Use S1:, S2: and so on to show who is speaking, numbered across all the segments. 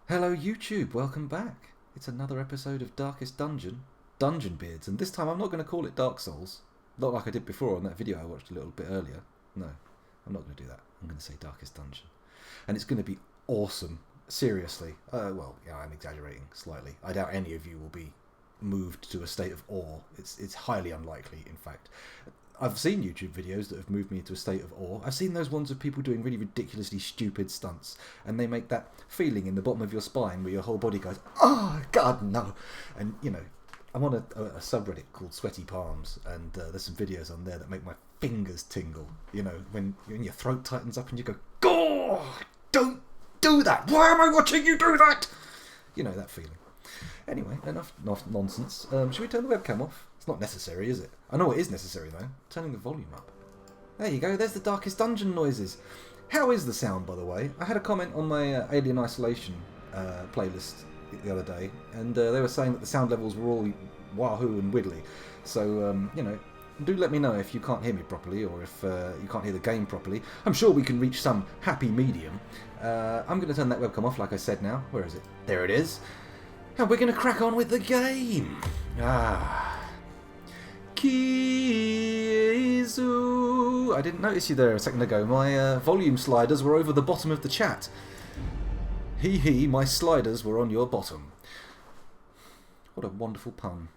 S1: Hello YouTube, welcome back. It's another episode of Darkest Dungeon, Dungeonbeards, and this time I'm not going to call it Dark Souls. Not like I did before on that video I watched a little bit earlier. No, I'm not going to do that. I'm going to say Darkest Dungeon. And it's going to be awesome. Seriously. Well, yeah, I'm exaggerating slightly. I doubt any of you will be moved to a state of awe. It's highly unlikely, in fact. I've seen YouTube videos that have moved me into a state of awe. I've seen those ones of people doing really ridiculously stupid stunts, and they make that feeling in the bottom of your spine where your whole body goes, "Oh God, no!" And you know, I'm on a subreddit called Sweaty Palms, and there's some videos on there that make my fingers tingle. You know, when your throat tightens up and you go, "God, don't do that! Why am I watching you do that?" You know that feeling. Anyway, enough nonsense. Should we turn the webcam off? It's not necessary, is it? I know it is necessary, though. Turning the volume up. There you go, there's the Darkest Dungeon noises. How is the sound, by the way? I had a comment on my Alien Isolation playlist the other day, and they were saying that the sound levels were all wahoo and wiggly. So, you know, do let me know if you can't hear me properly, or if you can't hear the game properly. I'm sure we can reach some happy medium. I'm going to turn that webcam off, like I said now. Where is it? There it is. And we're going to crack on with the game. Kizu. I didn't notice you there a second ago. My volume sliders were over the bottom of the chat. Hee, my sliders were on your bottom. What a wonderful pun.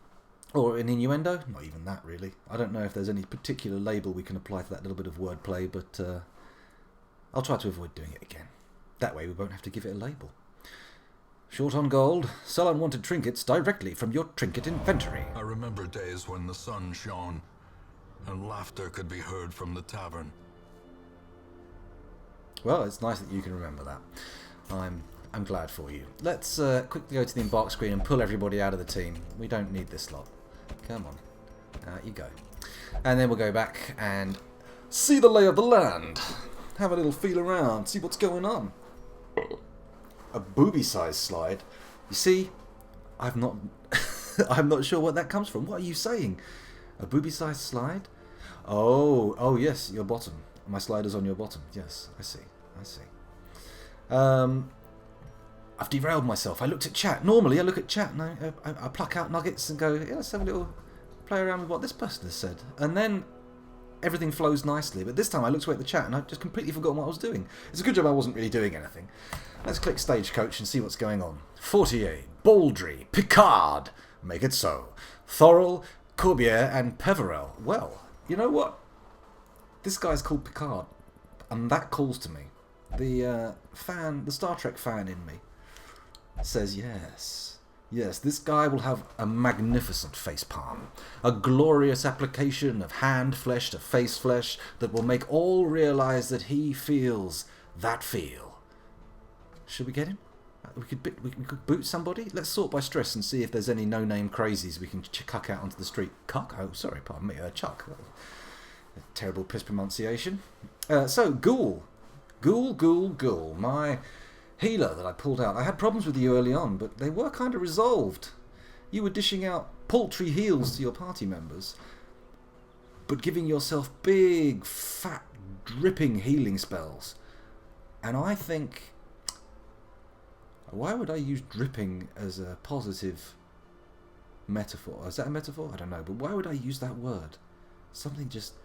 S1: Or an innuendo? Not even that, really. I don't know if there's any particular label we can apply to that little bit of wordplay, but I'll try to avoid doing it again. That way we won't have to give it a label. Short on gold, sell unwanted trinkets directly from your trinket inventory.
S2: I remember days when the sun shone and laughter could be heard from the tavern.
S1: Well, it's nice that you can remember that. I'm glad for you. Let's quickly go to the embark screen and pull everybody out of the team. We don't need this lot. Come on. Out you go. And then we'll go back and see the lay of the land. Have a little feel around, see what's going on. A booby-sized slide. You see, I'm not sure what that comes from. What are you saying? A booby-sized slide? Oh yes, your bottom. My slider's on your bottom. Yes, I see. I've derailed myself. I looked at chat. Normally I look at chat and I pluck out nuggets and go, yeah, let's have a little play around with what this person has said. And then everything flows nicely. But this time I looked away at the chat and I just completely forgot what I was doing. It's a good job I wasn't really doing anything. Let's click Stagecoach and see what's going on. Fortier, Baldry, Picard, make it so. Thorol, Corbier, and Peverell. Well, you know what? This guy's called Picard, and that calls to me. The Star Trek fan in me says yes. Yes, this guy will have a magnificent facepalm. A glorious application of hand flesh to face flesh that will make all realize that he feels that feel. Should we get him? We could boot somebody? Let's sort by stress and see if there's any no-name crazies we can cuck out onto the street. Cuck? Oh, sorry, pardon me. Chuck. A terrible mispronunciation. So, Ghoul. Ghoul. My healer that I pulled out. I had problems with you early on, but they were kind of resolved. You were dishing out paltry heals to your party members, but giving yourself big, fat, dripping healing spells. And I think... why would I use dripping as a positive metaphor? Is that a metaphor? I don't know, but why would I use that word? Something just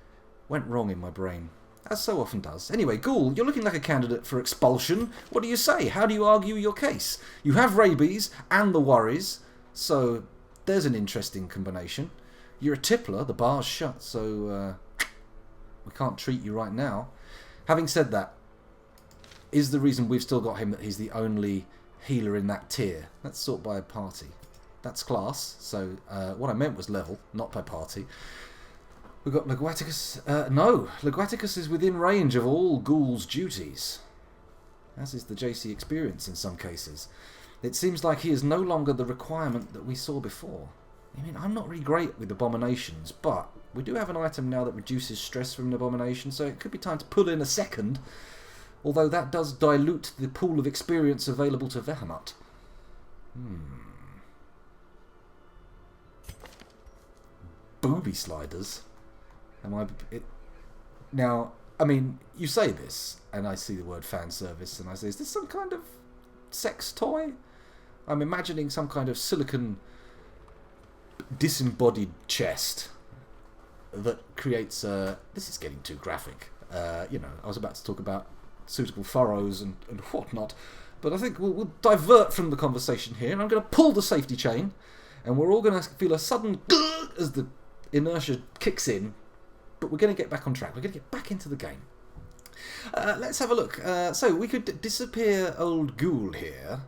S1: went wrong in my brain. As so often does. Anyway, Ghoul, you're looking like a candidate for expulsion. What do you say? How do you argue your case? You have rabies and the worries, so there's an interesting combination. You're a tippler, the bar's shut, so we can't treat you right now. Having said that, is the reason we've still got him that he's the only healer in that tier? Let's sort by party. That's class. So what I meant was level, not by party. We've got Leguaticus. No, Leguaticus is within range of all Ghoul's duties, as is the JC experience in some cases. It seems like he is no longer the requirement that we saw before. I mean, I'm not really great with abominations, but we do have an item now that reduces stress from an abomination, so it could be time to pull in a second. Although that does dilute the pool of experience available to Vehamut. Booby sliders? Now, I mean, you say this, and I see the word fan service, and I say, is this some kind of sex toy? I'm imagining some kind of silicon disembodied chest that creates a... This is getting too graphic. You know, I was about to talk about suitable furrows and whatnot, but I think we'll divert from the conversation here, and I'm going to pull the safety chain, and we're all going to feel a sudden as the inertia kicks in, but we're going to get back on track. We're going to get back into the game. Let's have a look. So we could disappear old Ghoul here.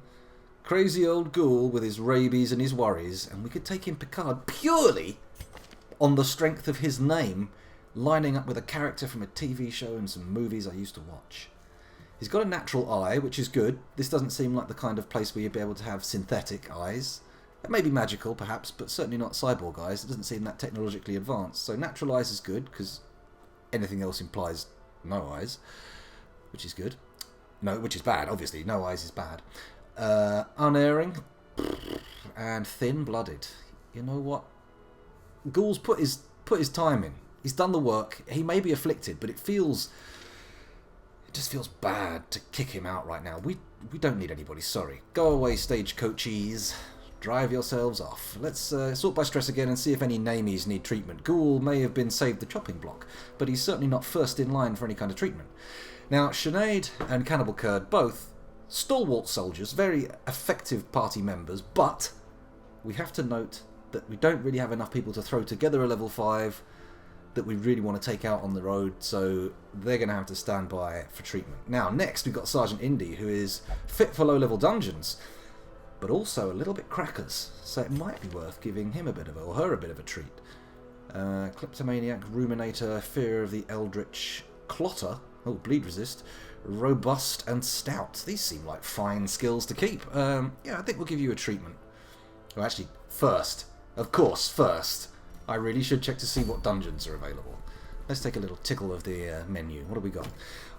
S1: Crazy old Ghoul with his rabies and his worries, and we could take in Picard purely on the strength of his name lining up with a character from a TV show and some movies I used to watch. He's got a natural eye, which is good. This doesn't seem like the kind of place where you'd be able to have synthetic eyes. It may be magical, perhaps, but certainly not cyborg eyes. It doesn't seem that technologically advanced. So natural eyes is good, because anything else implies no eyes, which is good. No, which is bad, obviously. No eyes is bad. Unerring and thin-blooded. You know what? Ghoul's put his time in. He's done the work. He may be afflicted, but it just feels bad to kick him out right now. We don't need anybody sorry. Go away, stagecoachies. Drive yourselves off. Let's sort by stress again and see if any namies need treatment. Ghoul may have been saved the chopping block, but he's certainly not first in line for any kind of treatment. Now, Sinead and Cannibal Curd, both stalwart soldiers, very effective party members, but we have to note that we don't really have enough people to throw together a level 5 that we really want to take out on the road, so they're going to have to stand by for treatment. Now, next we've got Sergeant Indy, who is fit for low-level dungeons, but also a little bit crackers, so it might be worth giving him or her a bit of a treat. Kleptomaniac, Ruminator, Fear of the Eldritch, Clotter, bleed resist, Robust and Stout. These seem like fine skills to keep. Yeah, I think we'll give you a treatment. Well, actually, first, I really should check to see what dungeons are available. Let's take a little tickle of the menu. What have we got?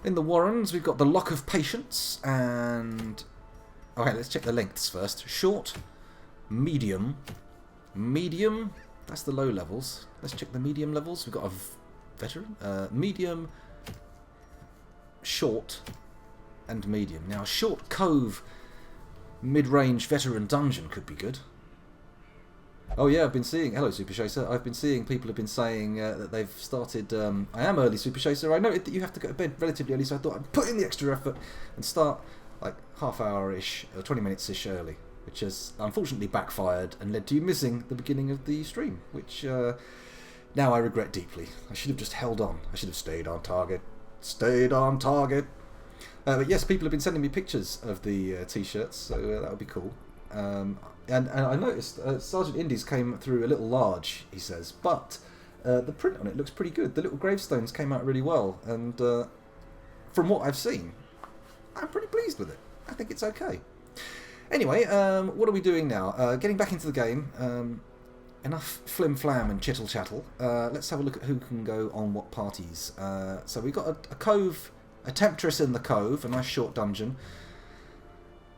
S1: In the Warrens, we've got the Lock of Patience and... Okay, let's check the lengths first. Short, medium, that's the low levels. Let's check the medium levels. We've got a veteran, medium, short, and medium. Now, short cove, mid-range veteran dungeon could be good. Oh yeah, I've been seeing... Hello, Super Chaser. I've been seeing people have been saying that they've started... I am early, Super Chaser. I noted that you have to go to bed relatively early, so I thought I'd put in the extra effort and start like half hour-ish, or 20 minutes-ish early, which has unfortunately backfired and led to you missing the beginning of the stream, which now I regret deeply. I should have just held on. I should have stayed on target. Stayed on target. But yes, people have been sending me pictures of the T-shirts, so that would be cool. And I noticed Sergeant Indy's came through a little large, he says, but the print on it looks pretty good. The little gravestones came out really well, and from what I've seen, I'm pretty pleased with it. I think it's okay. Anyway, what are we doing now? Getting back into the game. Enough flim-flam and chittle-chattle. Let's have a look at who can go on what parties. So we've got a cove, a temptress in the cove, a nice short dungeon.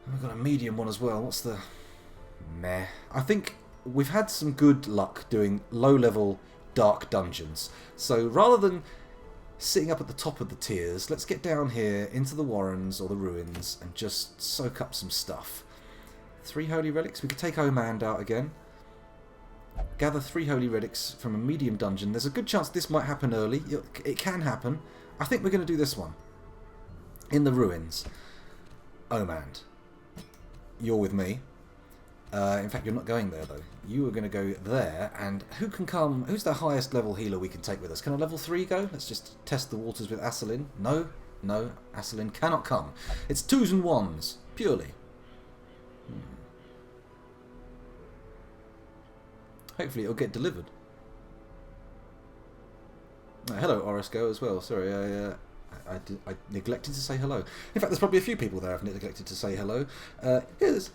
S1: And we've got a medium one as well. What's the... Meh. I think we've had some good luck doing low-level dark dungeons. So rather than sitting up at the top of the tiers, let's get down here into the Warrens or the Ruins and just soak up some stuff. 3 holy relics. We could take Omand out again. Gather 3 holy relics from a medium dungeon. There's a good chance this might happen early. It can happen. I think we're going to do this one. In the Ruins. Omand. You're with me. In fact, you're not going there, though. You are going to go there, and who can come... Who's the highest level healer we can take with us? Can a level 3 go? Let's just test the waters with Aselin. No, Aselin cannot come. It's 2s and 1s, purely. Hopefully it'll get delivered. Hello, Orisco, as well. Sorry, I neglected to say hello. In fact, there's probably a few people there I've neglected to say hello. Here's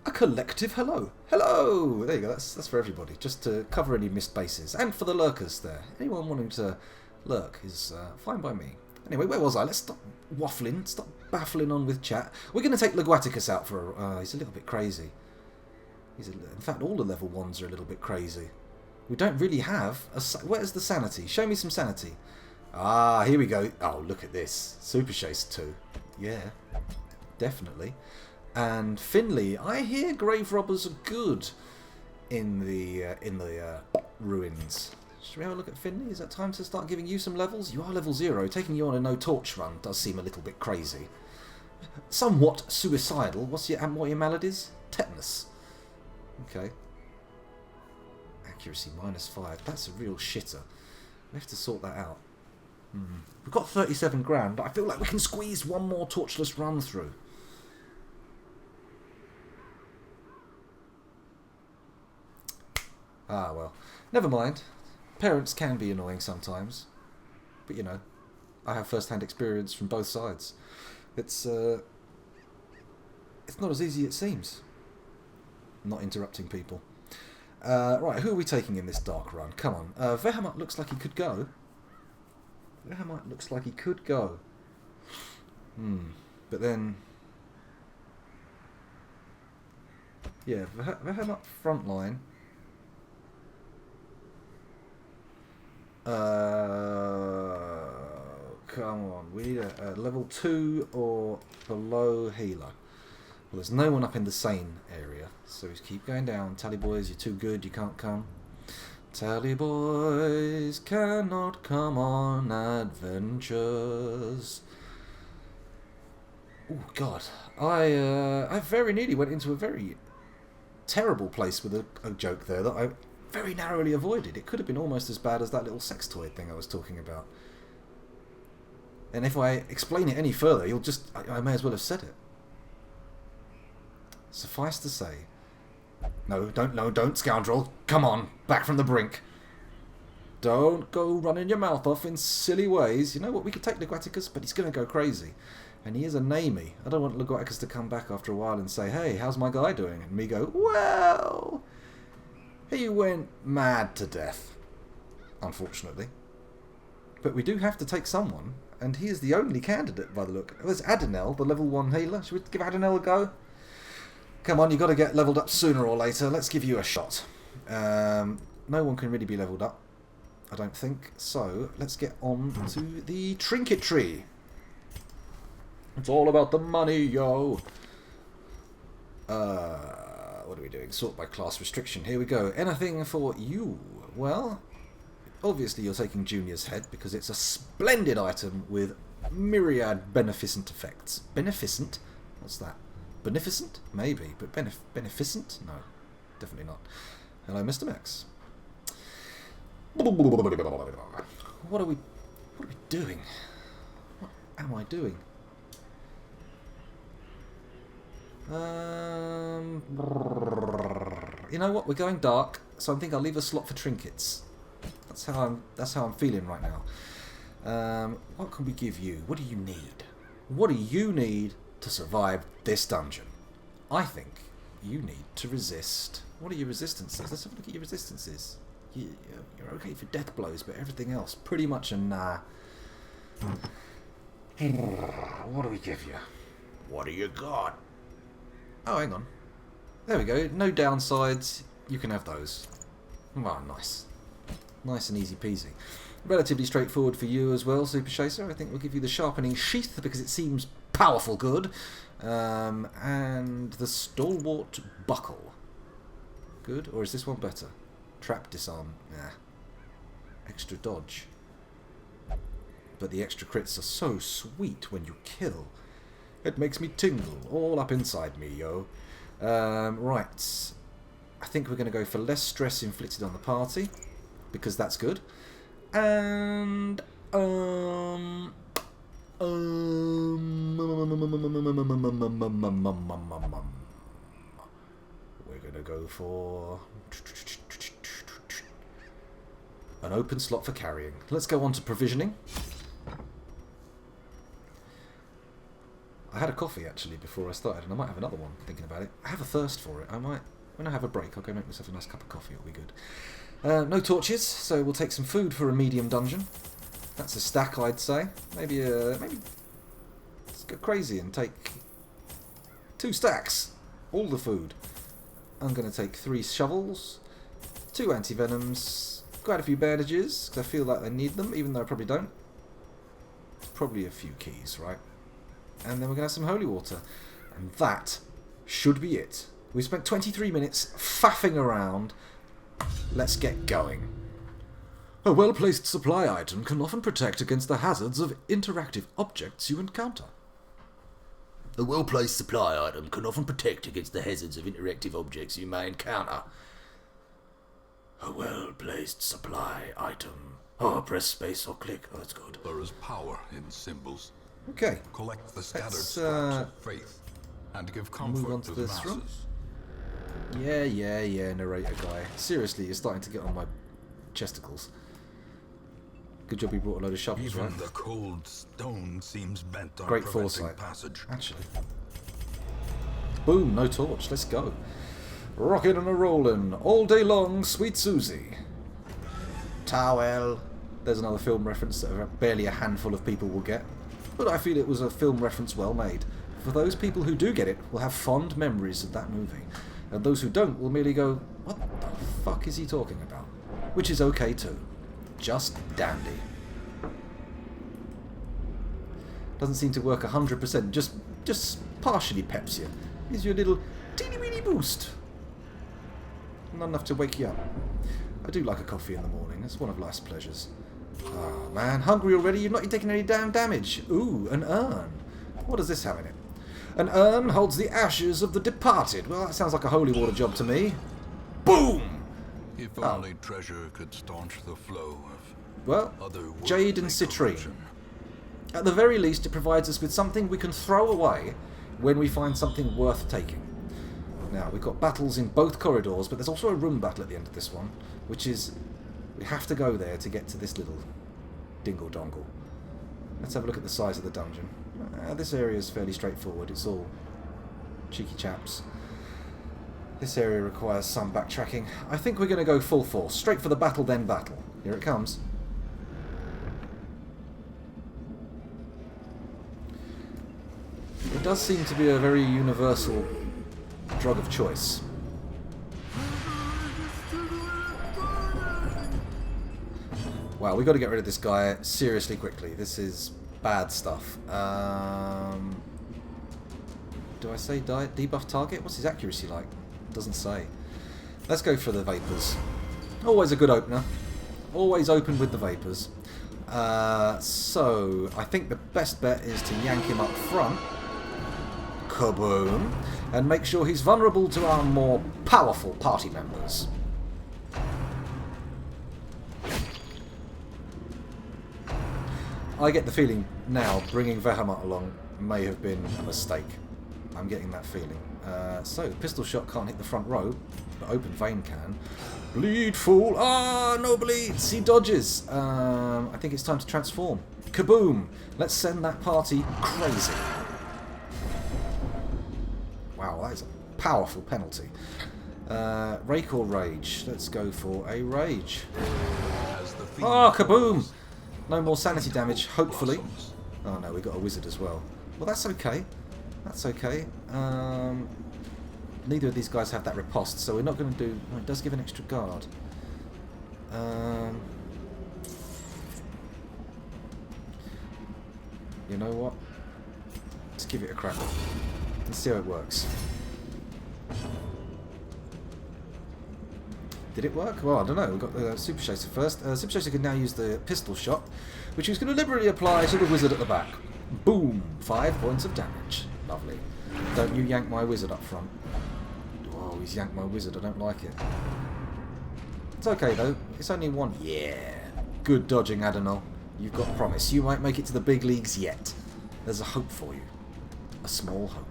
S1: a collective hello. Hello! There you go, that's for everybody, just to cover any missed bases. And for the lurkers there. Anyone wanting to lurk is fine by me. Anyway, where was I? Let's stop waffling, stop baffling on with chat. We're going to take Leguaticus out for... he's a little bit crazy. In fact, all the level 1s are a little bit crazy. We don't really have... Where's the sanity? Show me some sanity. Ah, here we go. Oh, look at this. Super Chase 2. Yeah, definitely. And Finley, I hear grave robbers are good in the ruins. Should we have a look at Finley? Is that time to start giving you some levels? You are level 0. Taking you on a no torch run does seem a little bit crazy. Somewhat suicidal. What are your maladies? Tetanus. Okay. Accuracy -5. That's a real shitter. We have to sort that out. We've got 37 grand, but I feel like we can squeeze one more torchless run through. Ah, well. Never mind. Parents can be annoying sometimes. But, you know, I have first-hand experience from both sides. It's not as easy as it seems. Not interrupting people. Right, who are we taking in this dark run? Come on. Vehamut looks like he could go. Vehamut looks like he could go. But then... yeah, Vehamut frontline. Come on, we need a level 2 or below healer. Well, there's no one up in the sane area, so we keep going down. Tally boys, you're too good, you can't come. Tally boys cannot come on adventures. Oh God, I very nearly went into a very terrible place with a joke there that I very narrowly avoided. It could have been almost as bad as that little sex toy thing I was talking about. And if I explain it any further, you'll just... I may as well have said it. Suffice to say... No, don't, scoundrel. Come on, back from the brink. Don't go running your mouth off in silly ways. You know what, we could take Logoticus, but he's going to go crazy. And he is a namey. I don't want Logoticus to come back after a while and say, hey, how's my guy doing? And me go, well... he went mad to death, unfortunately. But we do have to take someone, and he is the only candidate by the look. There's Adenel, the level 1 healer. Should we give Adenel a go? Come on, you've got to get leveled up sooner or later. Let's give you a shot. No one can really be leveled up, I don't think. So, let's get on to the trinket tree. It's all about the money, yo. What are we doing? Sort by class restriction. Here we go. Anything for you? Well, obviously you're taking Junior's head because it's a splendid item with myriad beneficent effects. Beneficent? What's that? Beneficent? Maybe, but beneficent? No, definitely not. Hello, Mr. Max. What are we doing? What am I doing? You know what? We're going dark, so I think I'll leave a slot for trinkets. That's how I'm feeling right now. What can we give you? What do you need? What do you need to survive this dungeon? I think you need to resist. What are your resistances? Let's have a look at your resistances. You're okay for death blows, but everything else pretty much a nah. What do we give you? What do you got? Oh, hang on. There we go. No downsides. You can have those. Oh, nice. Nice and easy peasy. Relatively straightforward for you as well, Super Chaser. I think we'll give you the sharpening sheath because it seems powerful good. And the stalwart buckle. Good. Or is this one better? Trap disarm. Nah. Extra dodge. But the extra crits are so sweet when you kill. It makes me tingle all up inside me, yo. Right. I think we're going to go for less stress inflicted on the party, because that's good. And we're going to go for an open slot for carrying. Let's go on to provisioning. I had a coffee actually before I started, and I might have another one thinking about it. I have a thirst for it. I might, when I have a break, I'll go make myself a nice cup of coffee. It'll be good. No torches, so we'll take some food for a medium dungeon. That's a stack, I'd say. Maybe let's go crazy and take 2 stacks. All the food. I'm going to take 3 shovels, 2 anti-venoms, quite a few bandages, because I feel like I need them, even though I probably don't. Probably a few keys, right? And then we're going to have some holy water. And that should be it. We spent 23 minutes faffing around. Let's get going. A well-placed supply item can often protect against the hazards of interactive objects you encounter. A well-placed supply item can often protect against the hazards of interactive objects you may encounter. A well-placed supply item. Oh, press space or click. Oh, that's good.
S2: There is power in symbols.
S1: Okay.
S2: Collect the scattered
S1: Let's,
S2: scraps of faith and give comfort
S1: move on to
S2: the
S1: this
S2: masses.
S1: room. Yeah, narrator guy. Seriously, you're starting to get on my chesticles. Good job you brought a load of shovels,
S2: Even
S1: right?
S2: the cold stone seems bent on
S1: Great
S2: preventing
S1: foresight.
S2: passage.
S1: Actually. Boom, no torch. Let's go. Rockin' and a-rollin'. All day long, sweet Susie. Towel. There's another film reference that barely a handful of people will get. But I feel it was a film reference well made. For those people who do get it will have fond memories of that movie. And those who don't will merely go, what the fuck is he talking about? Which is okay too. Just dandy. Doesn't seem to work 100%, just partially peps you. Gives you a little teeny weeny boost. Not enough to wake you up. I do like a coffee in the morning, it's one of life's pleasures. Oh man, hungry already? You've not taken any damn damage. Ooh, an urn. What does this have in it? An urn holds the ashes of the departed. Well, that sounds like a holy water job to me. Boom!
S2: If only treasure could staunch the flow of
S1: Well,
S2: otherworldly
S1: jade and citrine.
S2: corruption.
S1: At the very least, it provides us with something we can throw away when we find something worth taking. Now, we've got battles in both corridors, but there's also a room battle at the end of this one, which is... we have to go there to get to this little dingle-dongle. Let's have a look at the size of the dungeon. This area is fairly straightforward. It's all cheeky chaps. This area requires some backtracking. I think we're going to go full force. Straight for the battle, then battle. Here it comes. It does seem to be a very universal drug of choice. Wow, we've got to get rid of this guy seriously quickly. This is bad stuff. Do I say debuff target? What's his accuracy like? Doesn't say. Let's go for the Vapors. Always a good opener. Always open with the Vapors. So, I think the best bet is to yank him up front. Kaboom! And make sure he's vulnerable to our more powerful party members. I get the feeling now bringing Vehemet along may have been a mistake. I'm getting that feeling. So, pistol shot can't hit the front row, but open vein can. Bleed, fool! Ah, no bleeds! He dodges! I think it's time to transform. Kaboom! Let's send that party crazy. Wow, that is a powerful penalty. Rake or Rage? Let's go for a Rage. Ah, kaboom! No more sanity damage, hopefully. Oh no, we got a wizard as well. Well, that's okay. That's okay. Neither of these guys have that riposte, so we're not going to do... Oh, it does give an extra guard. You know what? Let's give it a crack. Let's see how it works. Did it work? Well, I don't know. We've got the Super Chaser first. Super Chaser can now use the pistol shot, which he's going to deliberately apply to the wizard at the back. Boom! 5 points of damage. Lovely. Don't you yank my wizard up front. Oh, he's yanked my wizard. I don't like it. It's okay, though. It's only one. Yeah. Good dodging, Adenol. You've got promise. You might make it to the big leagues yet. There's a hope for you. A small hope.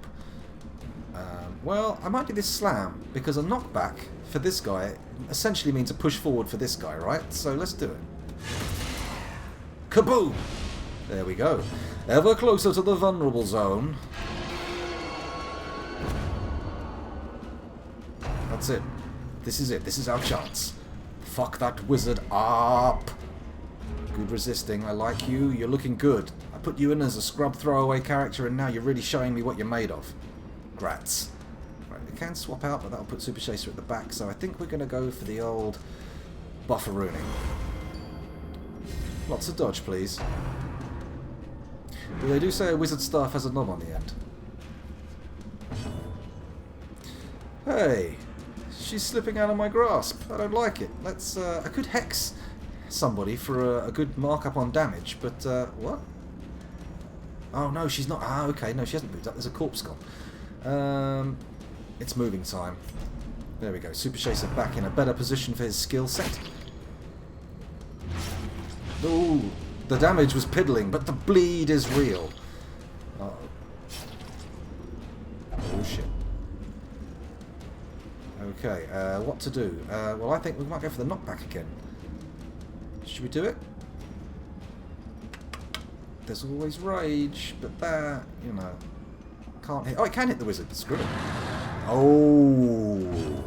S1: Well, I might do this slam, because a knockback for this guy essentially means a push forward for this guy, right? So let's do it. Kaboom! There we go. Ever closer to the vulnerable zone. That's it. This is it. This is our chance. Fuck that wizard up. Good resisting. I like you. You're looking good. I put you in as a scrub throwaway character and now you're really showing me what you're made of. Grats. Right, we can swap out, but that'll put Super Chaser at the back, so I think we're going to go for the old bufferooning. Lots of dodge, please. Well, they do say a wizard staff has a knob on the end. Hey, she's slipping out of my grasp. I don't like it. Let's, I could hex somebody for a good markup on damage, but, what? Oh, no, she's not. Ah, okay, no, she hasn't moved up. There's a corpse gone. It's moving time. There we go. Super Chaser back in a better position for his skill set. Ooh, the damage was piddling, but the bleed is real. Uh-oh. Oh, shit. Okay, what to do? Well, I think we might go for the knockback again. Should we do it? There's always rage, but that, you know, can't hit. Oh, it can hit the wizard. Screw it. Oh.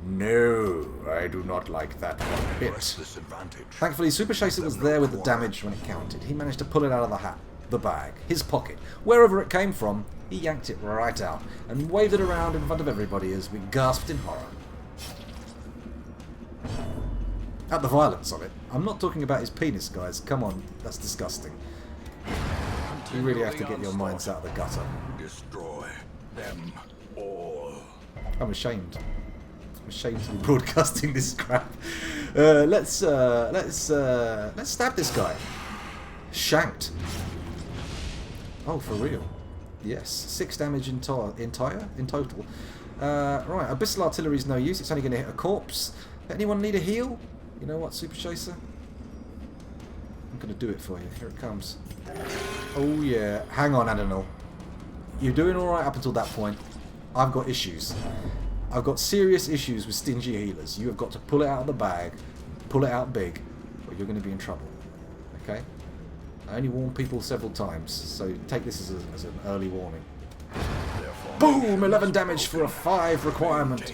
S1: No, I do not like that one bit. Thankfully, Super Chaser was there with the damage when it counted. He managed to pull it out of the hat, the bag, his pocket. Wherever it came from, he yanked it right out and waved it around in front of everybody as we gasped in horror. At the violence of it. I'm not talking about his penis, guys. Come on, that's disgusting. You really have to get your minds out of the gutter.
S2: Destroy them all.
S1: I'm ashamed. I'm ashamed to be broadcasting this crap. Let's stab this guy. Shanked. Oh, for real? Yes, 6 damage in total. Right, Abyssal Artillery's no use. It's only going to hit a corpse. Anyone need a heal? You know what, Super Chaser? I'm going to do it for you. Here it comes. Oh, yeah. Hang on, Adenal. You're doing alright up until that point. I've got issues. I've got serious issues with stingy healers. You have got to pull it out of the bag, pull it out big, or you're going to be in trouble. Okay? I only warned people several times, so take this as an early warning. Boom! 11 damage for a 5 requirement.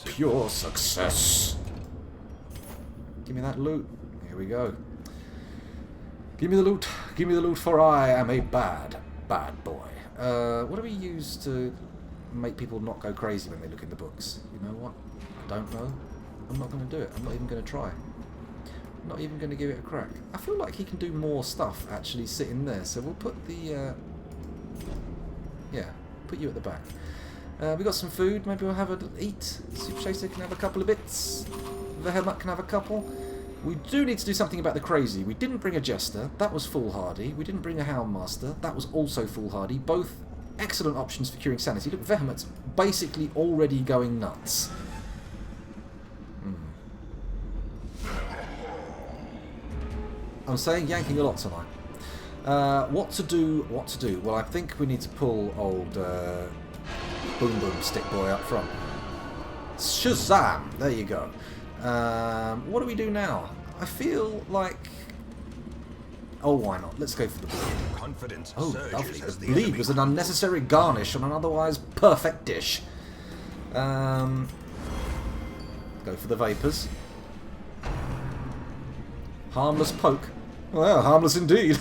S1: Pure success. Give me that loot. Here we go. Give me the loot. Give me the loot, for I am a bad, bad boy. What do we use to make people not go crazy when they look in the books? You know what? I don't know. I'm not going to do it. I'm not even going to try. I'm not even going to give it a crack. I feel like he can do more stuff actually sitting there. So we'll put the... yeah, put you at the back. We got some food. Maybe we'll have a eat. Super Chaser can have a couple of bits. Vehemet can have a couple. We do need to do something about the crazy. We didn't bring a Jester. That was foolhardy. We didn't bring a Houndmaster. That was also foolhardy. Both excellent options for curing sanity. Look, Vehemet's basically already going nuts. I'm saying yanking a lot tonight. What to do? What to do? Well, I think we need to pull old Boom Boom Stick Boy up front. Shazam! There you go. What do we do now? I feel like... Oh, why not? Let's go for the bleed.
S2: Confidence
S1: Oh, lovely. The bleed was an unnecessary garnish on an otherwise perfect dish. Go for the vapors. Harmless poke. Well, harmless indeed.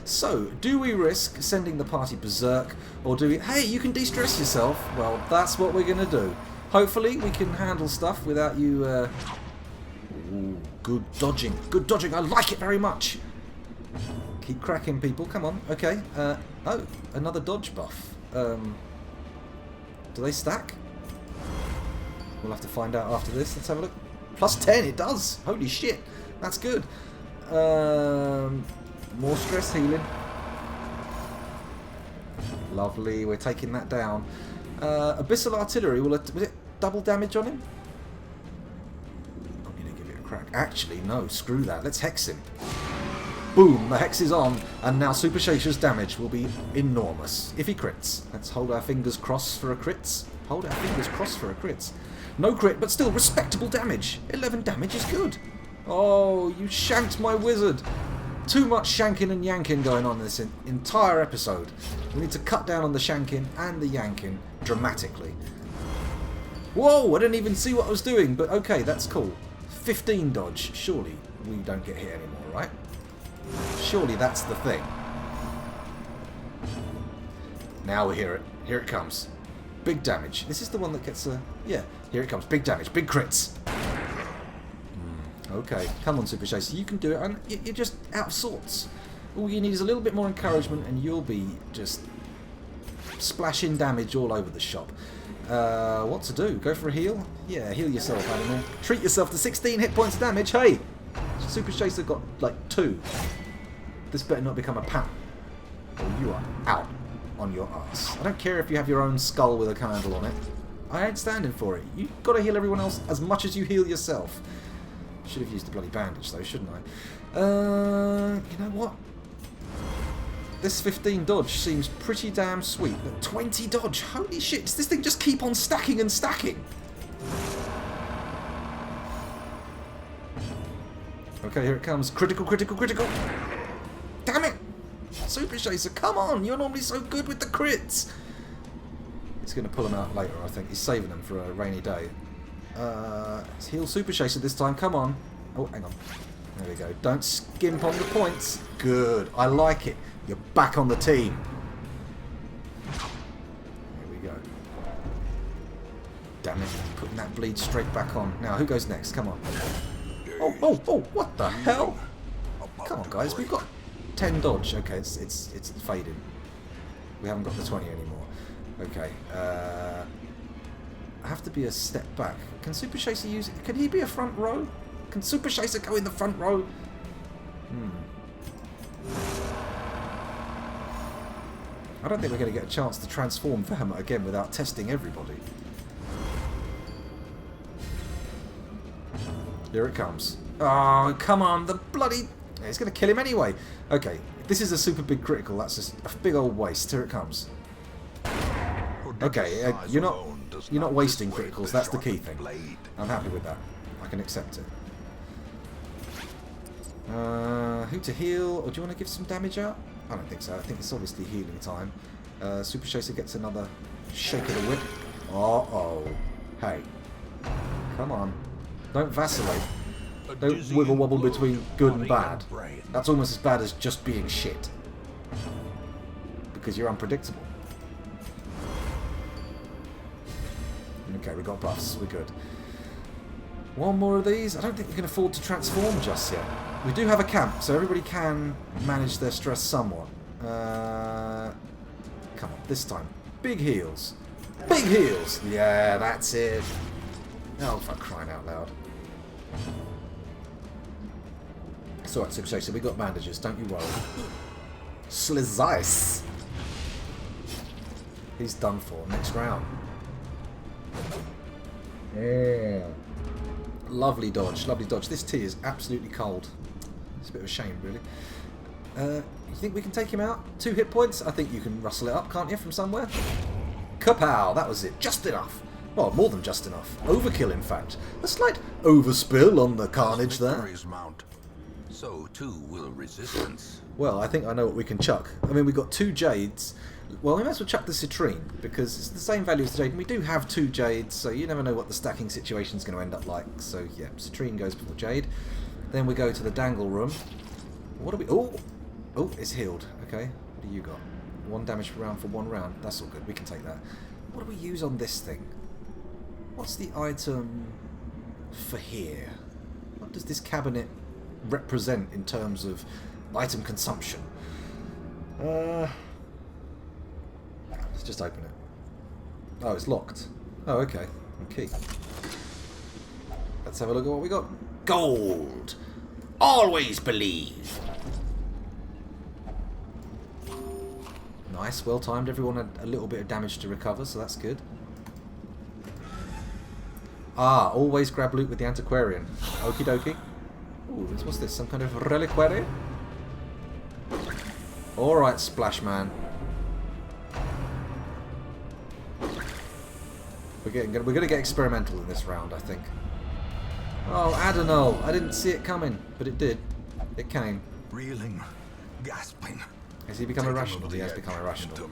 S1: So, do we risk sending the party berserk, or do we... Hey, you can de-stress yourself. Well, that's what we're going to do. Hopefully, we can handle stuff without you... Ooh, good dodging. Good dodging. I like it very much. Keep cracking, people. Come on. Okay. Oh, another dodge buff. Do they stack? We'll have to find out after this. Let's have a look. Plus 10, it does. Holy shit. That's good. More stress healing. Lovely. We're taking that down. Abyssal Artillery. Was it double damage on him? I'm going to give it a crack. Actually, no. Screw that. Let's hex him. Boom. The hex is on. And now Super Chaser's damage will be enormous. If he crits. Let's hold our fingers crossed for a crits. Hold our fingers crossed for a crits. No crit, but still respectable damage. 11 damage is good. Oh, you shanked my wizard. Too much shanking and yanking going on in this entire episode. We need to cut down on the shanking and the yanking dramatically. Whoa, I didn't even see what I was doing, but okay, that's cool. 15 dodge. Surely we don't get hit anymore, right? Surely that's the thing. Now we hear it. Here it comes. Big damage. This is the one that gets a... Yeah, here it comes. Big damage. Big crits. Okay, come on, Super Chaser. You can do it. And you're just out of sorts. All you need is a little bit more encouragement and you'll be just splashing damage all over the shop. What to do? Go for a heal? Yeah, heal yourself, animal. Treat yourself to 16 hit points of damage. Hey! Super Chaser got like 2. This better not become a pattern, or you are out on your ass. I don't care if you have your own skull with a candle on it. I ain't standing for it. You've got to heal everyone else as much as you heal yourself. Should have used the bloody bandage though, shouldn't I? You know what? This 15 dodge seems pretty damn sweet. But 20 dodge? Holy shit, does this thing just keep on stacking and stacking? Okay, here it comes. Critical, critical, critical. Damn it! Super Chaser, come on! You're normally so good with the crits! He's going to pull them out later, I think. He's saving them for a rainy day. Let's heal Super Chaser this time. Come on. Oh, hang on. There we go. Don't skimp on the points. Good. I like it. You're back on the team. Here we go. Damn it. Putting that bleed straight back on. Now, who goes next? Come on. Oh, oh, oh, what the hell? Come on, guys. We've got 10 dodge. Okay, it's fading. We haven't got the 20 anymore. Okay. I have to be a step back. Can Super Chaser use it? Can he be a front row? Can Super Chaser go in the front row? I don't think we're going to get a chance to transform Vehement again without testing everybody. Here it comes. Oh, come on. The bloody... It's going to kill him anyway. Okay. If this is a super big critical, that's just a big old waste. Here it comes. Okay, you're not wasting criticals. That's the key thing. I'm happy with that. I can accept it. Who to heal? Or do you want to give some damage out? I don't think so. I think it's obviously healing time. Super Chaser gets another shake of the whip. Uh-oh. Hey. Come on. Don't vacillate. Don't wibble wobble between good and bad. That's almost as bad as just being shit. Because you're unpredictable. Okay, we got buffs. We're good. One more of these. I don't think we can afford to transform just yet. We do have a camp, so everybody can manage their stress somewhat. Come on, this time. Big heals. Big heals! Yeah, that's it. Oh, for crying out loud. It's alright, Super Chaser. We got bandages, don't you worry. Slizice. He's done for. Next round. Yeah. Lovely dodge, lovely dodge. This tea is absolutely cold. It's a bit of a shame, really. You think we can take him out? 2 hit points? I think you can rustle it up, can't you, from somewhere? Kapow! That was it. Just enough. Well, more than just enough. Overkill, in fact. A slight overspill on the carnage there.
S2: Mount. So too will resistance.
S1: Well, I think I know what we can chuck. I mean, we've got 2 jades. Well, we might as well chuck the citrine, because it's the same value as the jade, and we do have 2 jades, so you never know what the stacking situation is going to end up like. So, yeah, citrine goes before jade. Then we go to the dangle room. What do we... Oh! Oh, it's healed. Okay, what do you got? 1 damage per round for 1 round. That's all good, we can take that. What do we use on this thing? What's the item for here? What does this cabinet represent in terms of item consumption? Let's just open it. Oh, it's locked. Oh, okay. Okay. Let's have a look at what we got. Gold! Always believe! Nice, well timed. Everyone had a little bit of damage to recover, so that's good. Ah, always grab loot with the antiquarian. Okie dokie. Ooh, what's this? Some kind of reliquary? Alright, Splash Man. We're gonna get experimental in this round, I think. Oh, Adonal! I didn't see it coming, but it did. It came.
S2: Reeling, gasping.
S1: Has he become irrational? He has become irrational.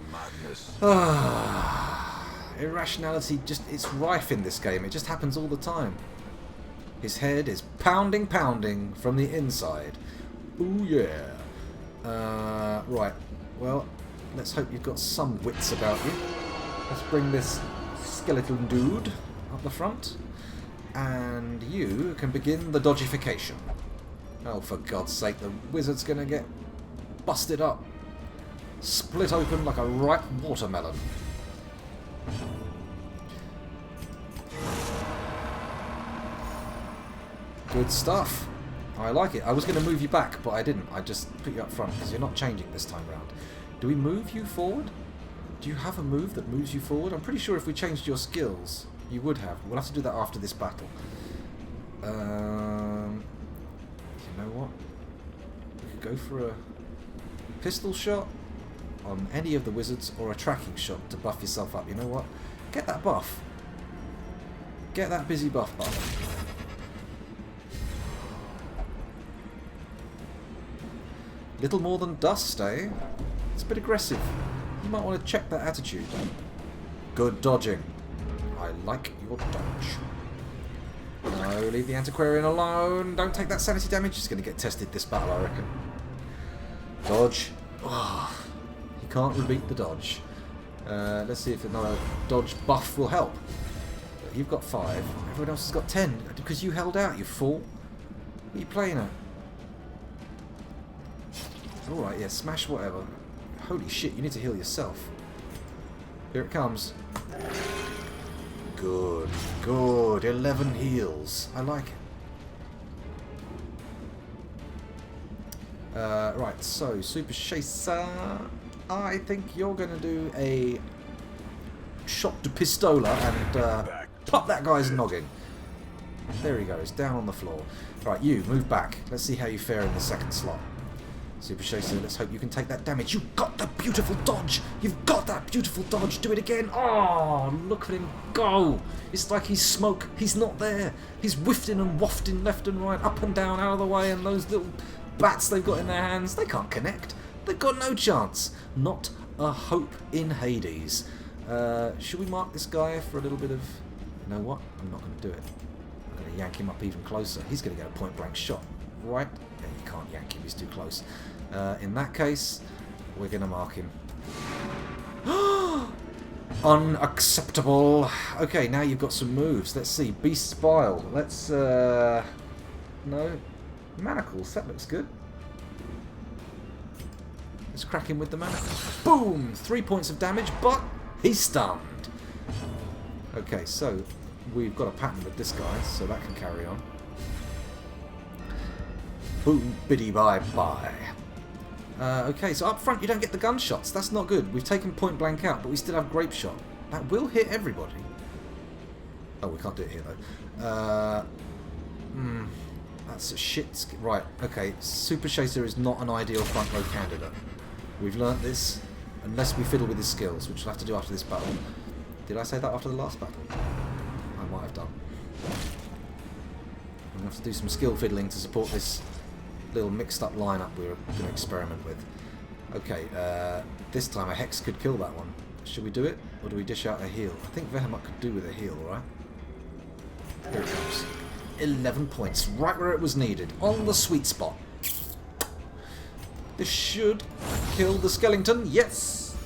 S1: Irrationality it's rife in this game. It just happens all the time. His head is pounding from the inside. Ooh yeah. Right. Well, let's hope you've got some wits about you. Let's bring this skeleton dude up the front. And you can begin the dodgification. Oh, for God's sake, the wizard's gonna get busted up. split open like a ripe watermelon. Good stuff. I like it. I was going to move you back, but I didn't. I just put you up front because you're not changing this time round. Do we move you forward? Do you have a move that moves you forward? I'm pretty sure if we changed your skills, you would have. We'll have to do that after this battle. You know what? We could go for a pistol shot on any of the wizards or a tracking shot to buff yourself up. You know what? Get that buff. Get that busy buff. Little more than dust, eh? It's a bit aggressive. You might want to check that attitude. Good dodging. I like your dodge. No, leave the antiquarian alone. Don't take that sanity damage. He's going to get tested this battle, I reckon. Dodge. Oh, he can't repeat the dodge. Let's see if another dodge buff will help. You've got 5. Everyone else has got 10. Because you held out, you fool. What are you playing at? Alright, yeah, smash whatever. Holy shit, you need to heal yourself. Here it comes. Good, good. 11 heals. I like it. Right, so, Super Chaser. I think you're going to do a shot de pistola and pop that guy's noggin. There he goes, down on the floor. Right, you, move back. Let's see how you fare in the second slot. Super Chaser, let's hope you can take that damage. You've got the beautiful dodge! You've got that beautiful dodge! Do it again! Oh, look at him go! It's like he's smoke. He's not there. He's whiffing and wafting left and right, up and down, out of the way, and those little bats they've got in their hands, they can't connect. They've got no chance. Not a hope in Hades. Should we mark this guy for a little bit of... You know what? I'm not going to do it. I'm going to yank him up even closer. He's going to get a point-blank shot. Right? Yeah, you can't yank him. He's too close. In that case, we're going to mark him. Unacceptable. Okay, now you've got some moves. Let's see. Beast's Bile. Let's... No. Manacles. That looks good. Let's crack him with the manacles. Boom! 3 points of damage, but he's stunned. Okay, so we've got a pattern with this guy, so that can carry on. Boom, biddy bye bye. Okay, so up front you don't get the gunshots. That's not good. We've taken point blank out, but we still have grape shot. That will hit everybody. Oh, we can't do it here though. That's a shit. Right. Okay. Super Chaser is not an ideal front row candidate. We've learnt this. Unless we fiddle with his skills, which we'll have to do after this battle. Did I say that after the last battle? I might have done. I'm going to have to do some skill fiddling to support this little mixed up lineup we're going to experiment with. Okay, this time a Hex could kill that one. Should we do it? Or do we dish out a heal? I think Vehemoth could do with a heal, right? Here it comes. 11 points, right where it was needed. On the sweet spot. This should kill the skeleton. Yes!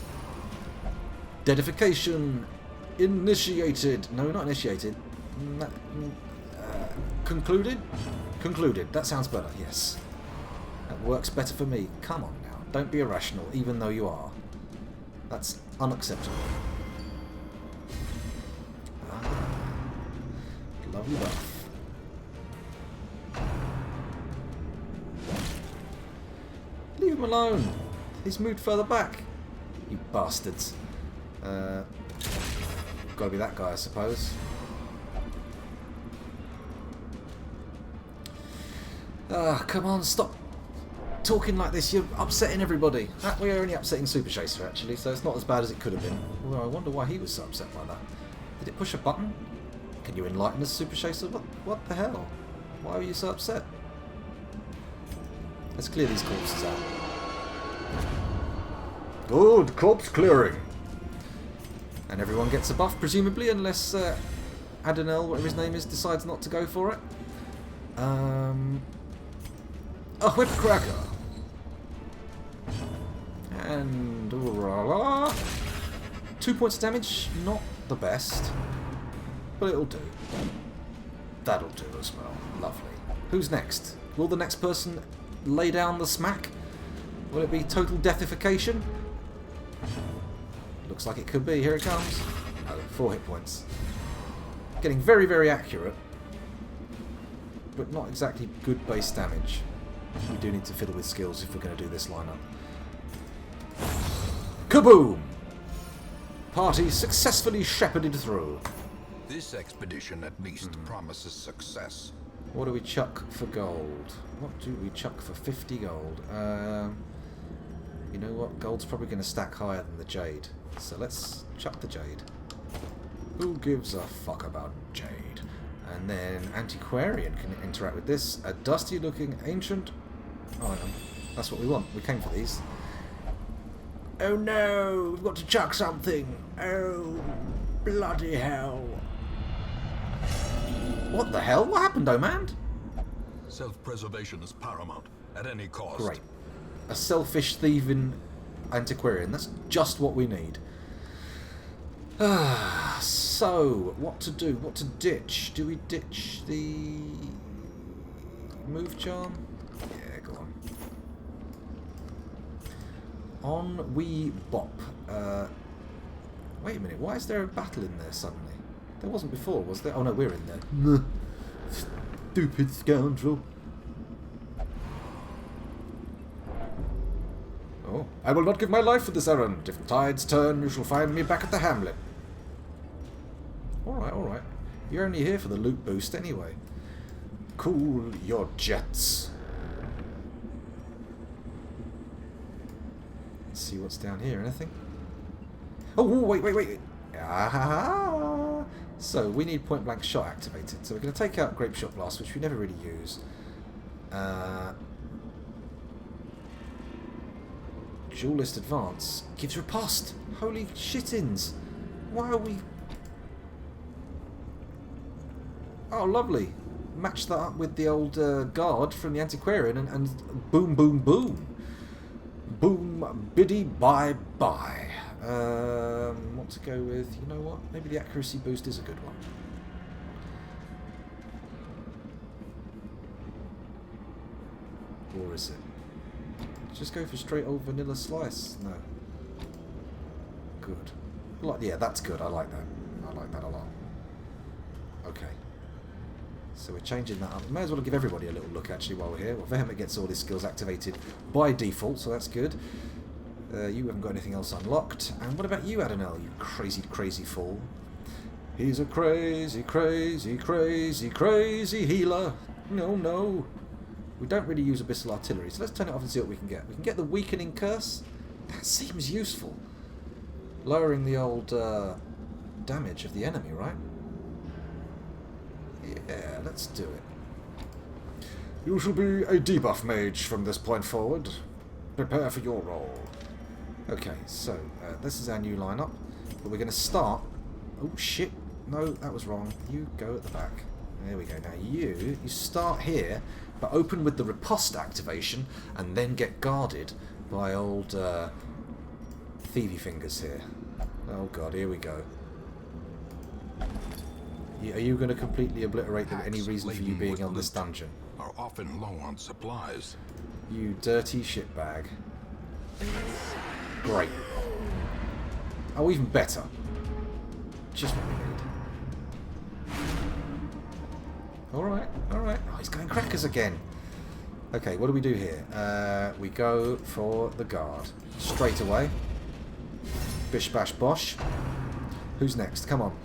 S1: Deadification initiated. No, not initiated. Concluded? Concluded. That sounds better, yes. That works better for me. Come on now. Don't be irrational, even though you are. That's unacceptable. Lovely buff. Leave him alone. He's moved further back. You bastards. Gotta be that guy, I suppose. Come on, stop talking like this. You're upsetting everybody. We're only upsetting Super Chaser, actually, so it's not as bad as it could have been. Although I wonder why he was so upset by that. Did it push a button? Can you enlighten us, Super Chaser? What the hell? Why were you so upset? Let's clear these corpses out. Good, corpse clearing. And everyone gets a buff, presumably, unless Adenel, whatever his name is, decides not to go for it. A whip cracker. And 2 points of damage, not the best, but it'll do. That'll do as well. Lovely. Who's next? Will the next person lay down the smack? Will it be total deathification? Looks like it could be. Here it comes. Oh, 4 hit points. Getting very, very accurate. But not exactly good base damage. We do need to fiddle with skills if we're going to do this lineup. Kaboom! Party successfully shepherded through.
S2: This expedition at least promises success.
S1: What do we chuck for gold? What do we chuck for 50 gold? You know what? Gold's probably going to stack higher than the jade. So let's chuck the jade. Who gives a fuck about jade? And then antiquarian can interact with this. A dusty looking ancient... Oh, hang on. That's what we want. We came for these. Oh no! We've got to chuck something! Oh, bloody hell. What the hell? What happened, Omand?
S2: Self-preservation is paramount, at any cost.
S1: Great. A selfish, thieving antiquarian. That's just what we need. So, what to do? What to ditch? Do we ditch the move charm? Yeah, go on. On we bop. Wait a minute, why is there a battle in there suddenly? There wasn't before, was there? Oh no, we're in there. Stupid scoundrel. Oh, I will not give my life for this errand. If tides turn, you shall find me back at the hamlet. Alright, alright. You're only here for the loot boost anyway. Cool your jets. Let's see what's down here. Anything? Oh, wait. Ah, so we need point blank shot activated. So we're going to take out grape shot blast, which we never really use. Duelist advance gives riposte. Holy shittins! Why are we? Oh, lovely. Match that up with the old guard from the antiquarian, and boom, boom, boom. Boom, biddy, bye, bye. What to go with? You know what? Maybe the accuracy boost is a good one. Or is it? Just go for straight old vanilla slice. No. Good. Yeah, that's good. I like that. I like that a lot. Okay. So we're changing that up. We may as well give everybody a little look actually while we're here. Well, Vehement gets all his skills activated by default, so that's good. You haven't got anything else unlocked. And what about you, Adonel, you crazy, crazy fool? He's a crazy, crazy, crazy, crazy healer. No, no. We don't really use Abyssal Artillery, so let's turn it off and see what we can get. We can get the Weakening Curse. That seems useful. Lowering the old damage of the enemy, right? Yeah, let's do it. You shall be a debuff mage from this point forward. Prepare for your role. Okay, so this is our new lineup. But we're going to start... Oh, shit. No, that was wrong. You go at the back. There we go. Now you start here, but open with the riposte activation, and then get guarded by old thievy fingers here. Oh god, here we go. Are you going to completely obliterate any reason for you being on this dungeon?
S2: Are often low on supplies.
S1: You dirty shitbag. Great. Oh, even better. Just what we need. Alright, alright. Oh, he's going crackers again. Okay, what do we do here? We go for the guard. Straight away. Bish bash bosh. Who's next? Come on.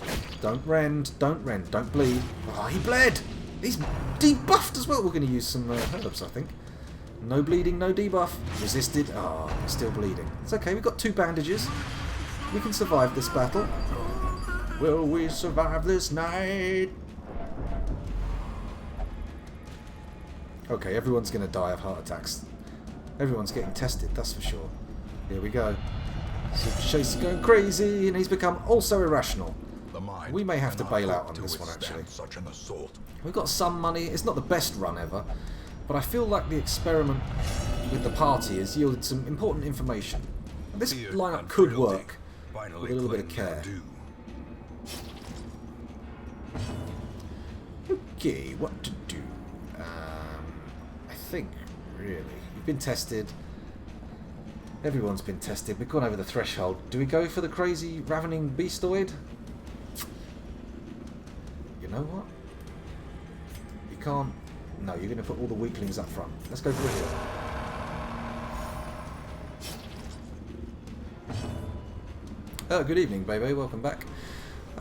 S1: Don't rend, don't rend, don't bleed. Oh, he bled! He's debuffed as well. We're going to use some herbs, I think. No bleeding, no debuff. Resisted. Oh, still bleeding. It's okay, we've got 2 bandages. We can survive this battle. Will we survive this night? Okay, everyone's going to die of heart attacks. Everyone's getting tested, that's for sure. Here we go. Super Chase is going crazy, and he's become also irrational. We may have to bail out on this one, actually.
S2: Such an assault.
S1: We've got some money. It's not the best run ever, but I feel like the experiment with the party has yielded some important information. This lineup could work with a little bit of care. Okay, what to do? I think, really, you've been tested. Everyone's been tested. We've gone over the threshold. Do we go for the crazy ravening beastoid? You know what? You can't... No, you're going to put all the weaklings up front. Let's go for it here. Oh, good evening, baby. Welcome back.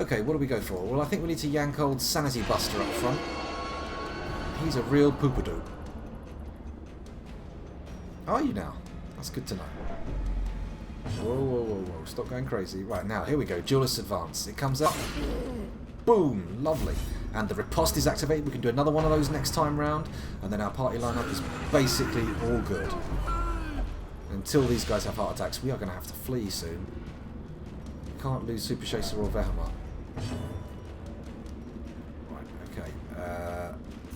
S1: Okay, what do we go for? Well, I think we need to yank old Sanity Buster up front. He's a real poopadoo. Are you now? That's good to know. Whoa, whoa, whoa, whoa. Stop going crazy. Right, now, here we go. Duelist Advance. It comes up. Boom. Lovely. And the riposte is activated. We can do another one of those next time round. And then our party lineup is basically all good. Until these guys have heart attacks, we are going to have to flee soon. Can't lose Super Chaser or Vehemat. Right, okay.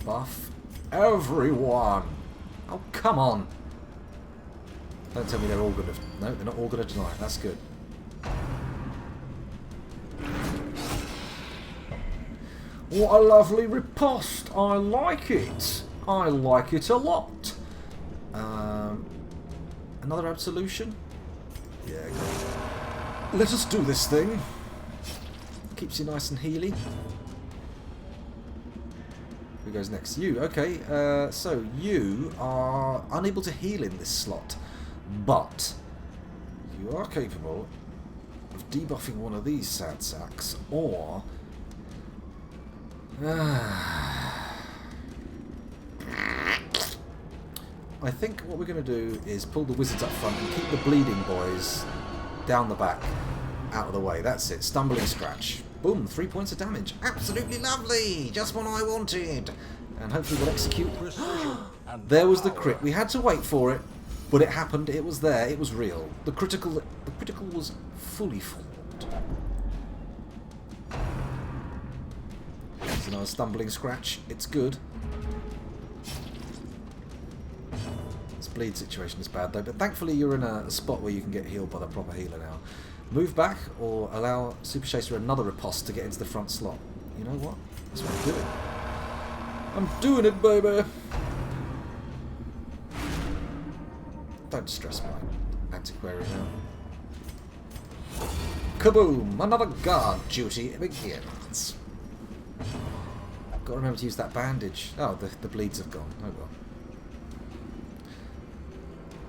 S1: Buff everyone! Oh, come on! Don't tell me they're all going to... No, they're not all going to deny it. That's good. What a lovely riposte! I like it! I like it a lot! Another absolution? Yeah, good. Let us do this thing. Keeps you nice and healy. Who goes next? You. Okay, so you are unable to heal in this slot, but you are capable of debuffing one of these sad sacks, or... I think what we're going to do is pull the wizards up front and keep the bleeding boys down the back, out of the way. That's it. Stumbling Scratch. Boom, 3 points of damage. Absolutely lovely! Just what I wanted! And hopefully we'll execute. There was the crit. We had to wait for it, but it happened. It was there. It was real. The critical was fully formed. There's another Stumbling Scratch. It's good. This bleed situation is bad though, but thankfully you're in a spot where you can get healed by the proper healer now. Move back or allow Super Chaser another riposte to get into the front slot. You know what? That's what I'm doing. I'm doing it, baby! Don't stress my antiquary now. Kaboom! Another guard duty begins. Got to remember to use that bandage. Oh, the bleeds have gone. Oh well.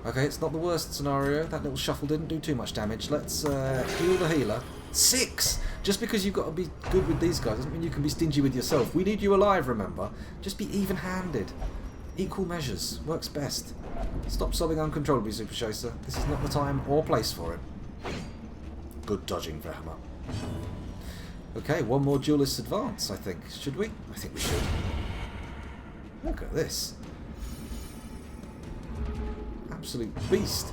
S1: Okay, it's not the worst scenario. That little shuffle didn't do too much damage. Let's heal the healer. 6! Just because you've got to be good with these guys doesn't mean you can be stingy with yourself. We need you alive, remember. Just be even-handed. Equal measures. Works best. Stop sobbing uncontrollably, Super Chaser. This is not the time or place for it. Good dodging, Vehemat. Okay, one more Duelist Advance, I think. Should we? I think we should. Look at this. Absolute beast.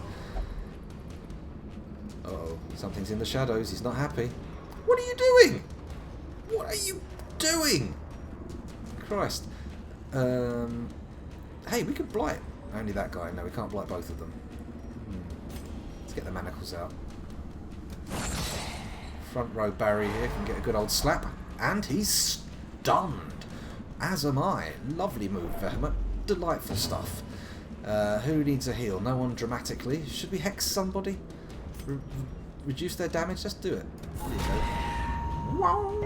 S1: Uh-oh, something's in the shadows. He's not happy. What are you doing? What are you doing? Christ. Hey, we could blight only that guy. No, we can't blight both of them. Let's get the manacles out. Front row Barry here can get a good old slap. And he's stunned. As am I. Lovely move, Vehemat. Delightful stuff. Who needs a heal? No one dramatically. Should we hex somebody? Reduce their damage? Let's do it. There you go.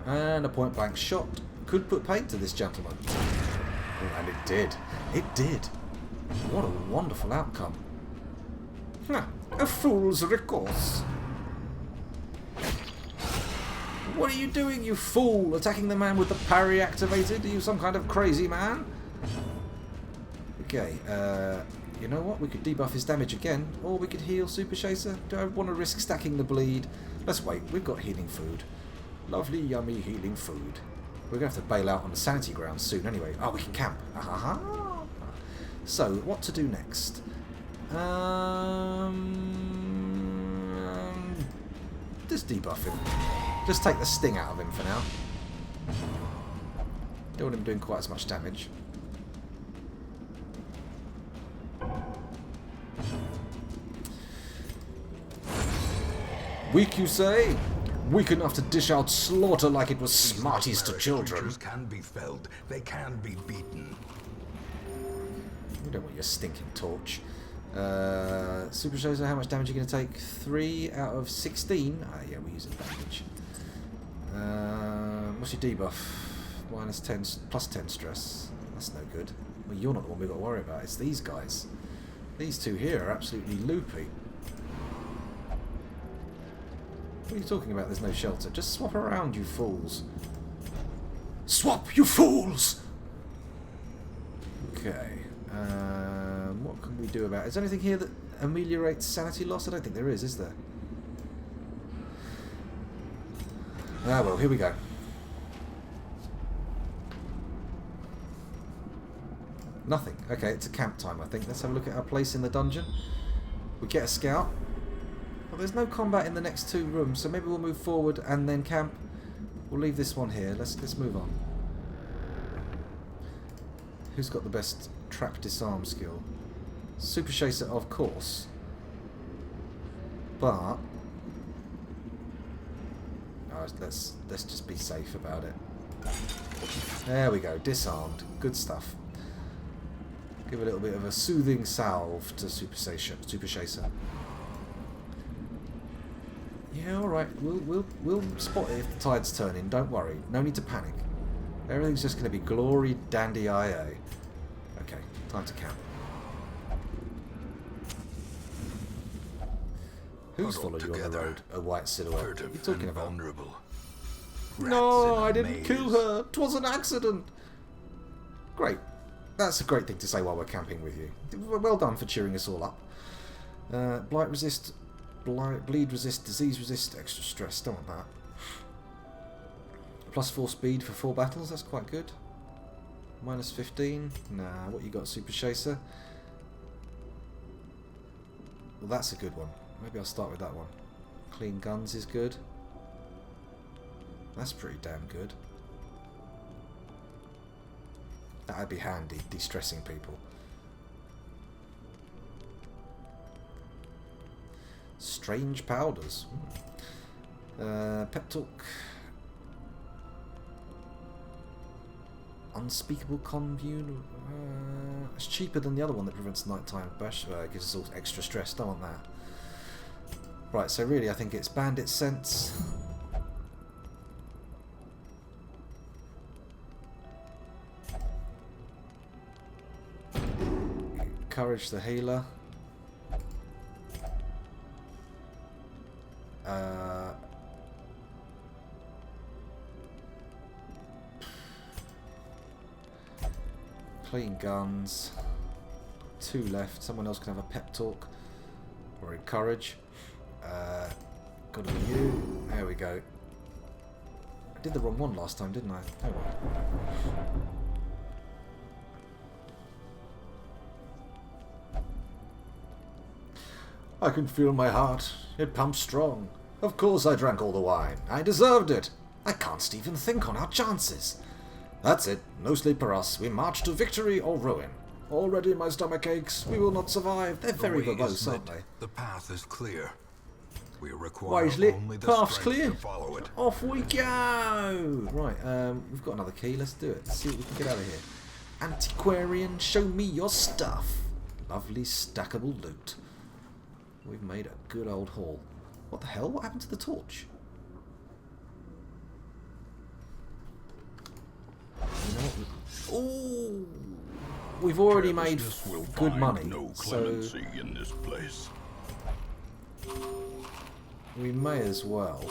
S1: And a point blank shot could put pain to this gentleman. Oh, and it did. It did. What a wonderful outcome. A fool's recourse. What are you doing, you fool? Attacking the man with the parry activated? Are you some kind of crazy man? Okay, you know what? We could debuff his damage again, or we could heal Super Chaser. Do I want to risk stacking the bleed? Let's wait. We've got healing food. Lovely, yummy healing food. We're going to have to bail out on the sanity ground soon anyway. Oh, we can camp. So, what to do next? Just debuff him. Just take the sting out of him for now. Don't want him doing quite as much damage. Weak, you say? Weak enough to dish out slaughter like it was Smarties to children.
S2: Creatures can be felled. They can be beaten.
S1: You don't want your stinking torch. Super shows how much damage you're going to take. 3 out of 16. Ah, yeah, we're using damage. What's your debuff? Minus 10, plus 10 stress. That's no good. Well, you're not the one we've got to worry about. It's these guys. These two here are absolutely loopy. What are you talking about? There's no shelter. Just swap around, you fools. Swap, you fools! Okay. What can we do about it? Is there anything here that ameliorates sanity loss? I don't think there is there? Ah, well, here we go. Nothing. Okay, it's a camp time, I think. Let's have a look at our place in the dungeon. We get a scout. Well, there's no combat in the next 2 rooms, so maybe we'll move forward and then camp. We'll leave this one here. Let's move on. Who's got the best trap disarm skill? Super Chaser, of course. But let's just be safe about it. There we go. Disarmed. Good stuff. Give a little bit of a soothing salve to Super Chaser. Yeah, all right. We'll spot it if the tide's turning. Don't worry. No need to panic. Everything's just going to be glory dandy IA. Okay, time to camp. Who's followed you on the road? A white silhouette. What are you talking about? No, I didn't kill her. 'Twas an accident. Great. That's a great thing to say while we're camping with you. Well done for cheering us all up. Blight resist, bleed resist, disease resist, extra stress. Don't want that. Plus 4 speed for 4 battles. That's quite good. Minus 15. Nah, what you got, Super Chaser? Well, that's a good one. Maybe I'll start with that one. Clean guns is good. That's pretty damn good. That'd be handy, de-stressing people. Strange powders. Pep talk. Unspeakable commune. It's cheaper than the other one that prevents nighttime bash. Gives us all extra stress. Don't want that. Right, so really I think it's bandit sense. Courage the healer. Clean guns. 2 left. Someone else can have a pep talk or encourage. Gotta be you. There we go. I did the wrong one last time, didn't I? Oh well. I can feel my heart. It pumps strong. Of course I drank all the wine. I deserved it. I can't even think on our chances. That's it. No sleep for us. We march to victory or ruin. Already my stomach aches. We will not survive. They're very verbose, aren't they?
S2: The path is clear. We require
S1: Wisely.
S2: only the
S1: Path's
S2: strength
S1: clear.
S2: to follow it.
S1: Off we go! Right, we've got another key. Let's do it. Let's see what we can get out of here. Antiquarian, show me your stuff. Lovely stackable loot. We've made a good old haul. What the hell? What happened to the torch? You know what? Ooh! We've already made good money.
S2: No clemency in this place.
S1: We may as well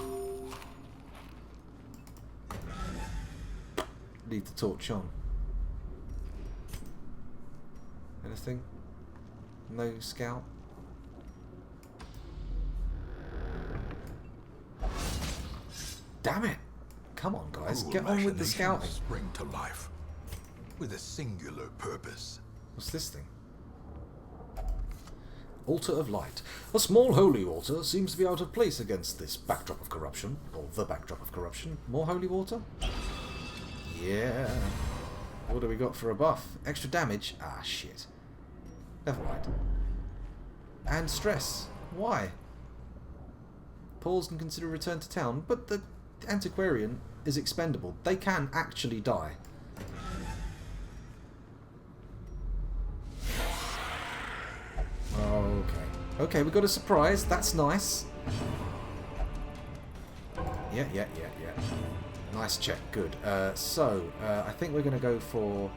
S1: leave the torch on. Anything? No scout? Damn it! Come on, guys, get on with the scouting.
S2: Spring to life with a singular purpose.
S1: What's this thing? Altar of Light. A small holy water seems to be out of place against this backdrop of corruption, or the backdrop of corruption. More holy water? Yeah. What do we got for a buff? Extra damage? Ah, shit. Never mind. And stress. Why? Pause and consider return to town, but the antiquarian is expendable. They can actually die. Okay, we got a surprise. That's nice. Yeah. Nice check. Good. So, I think we're going to go for...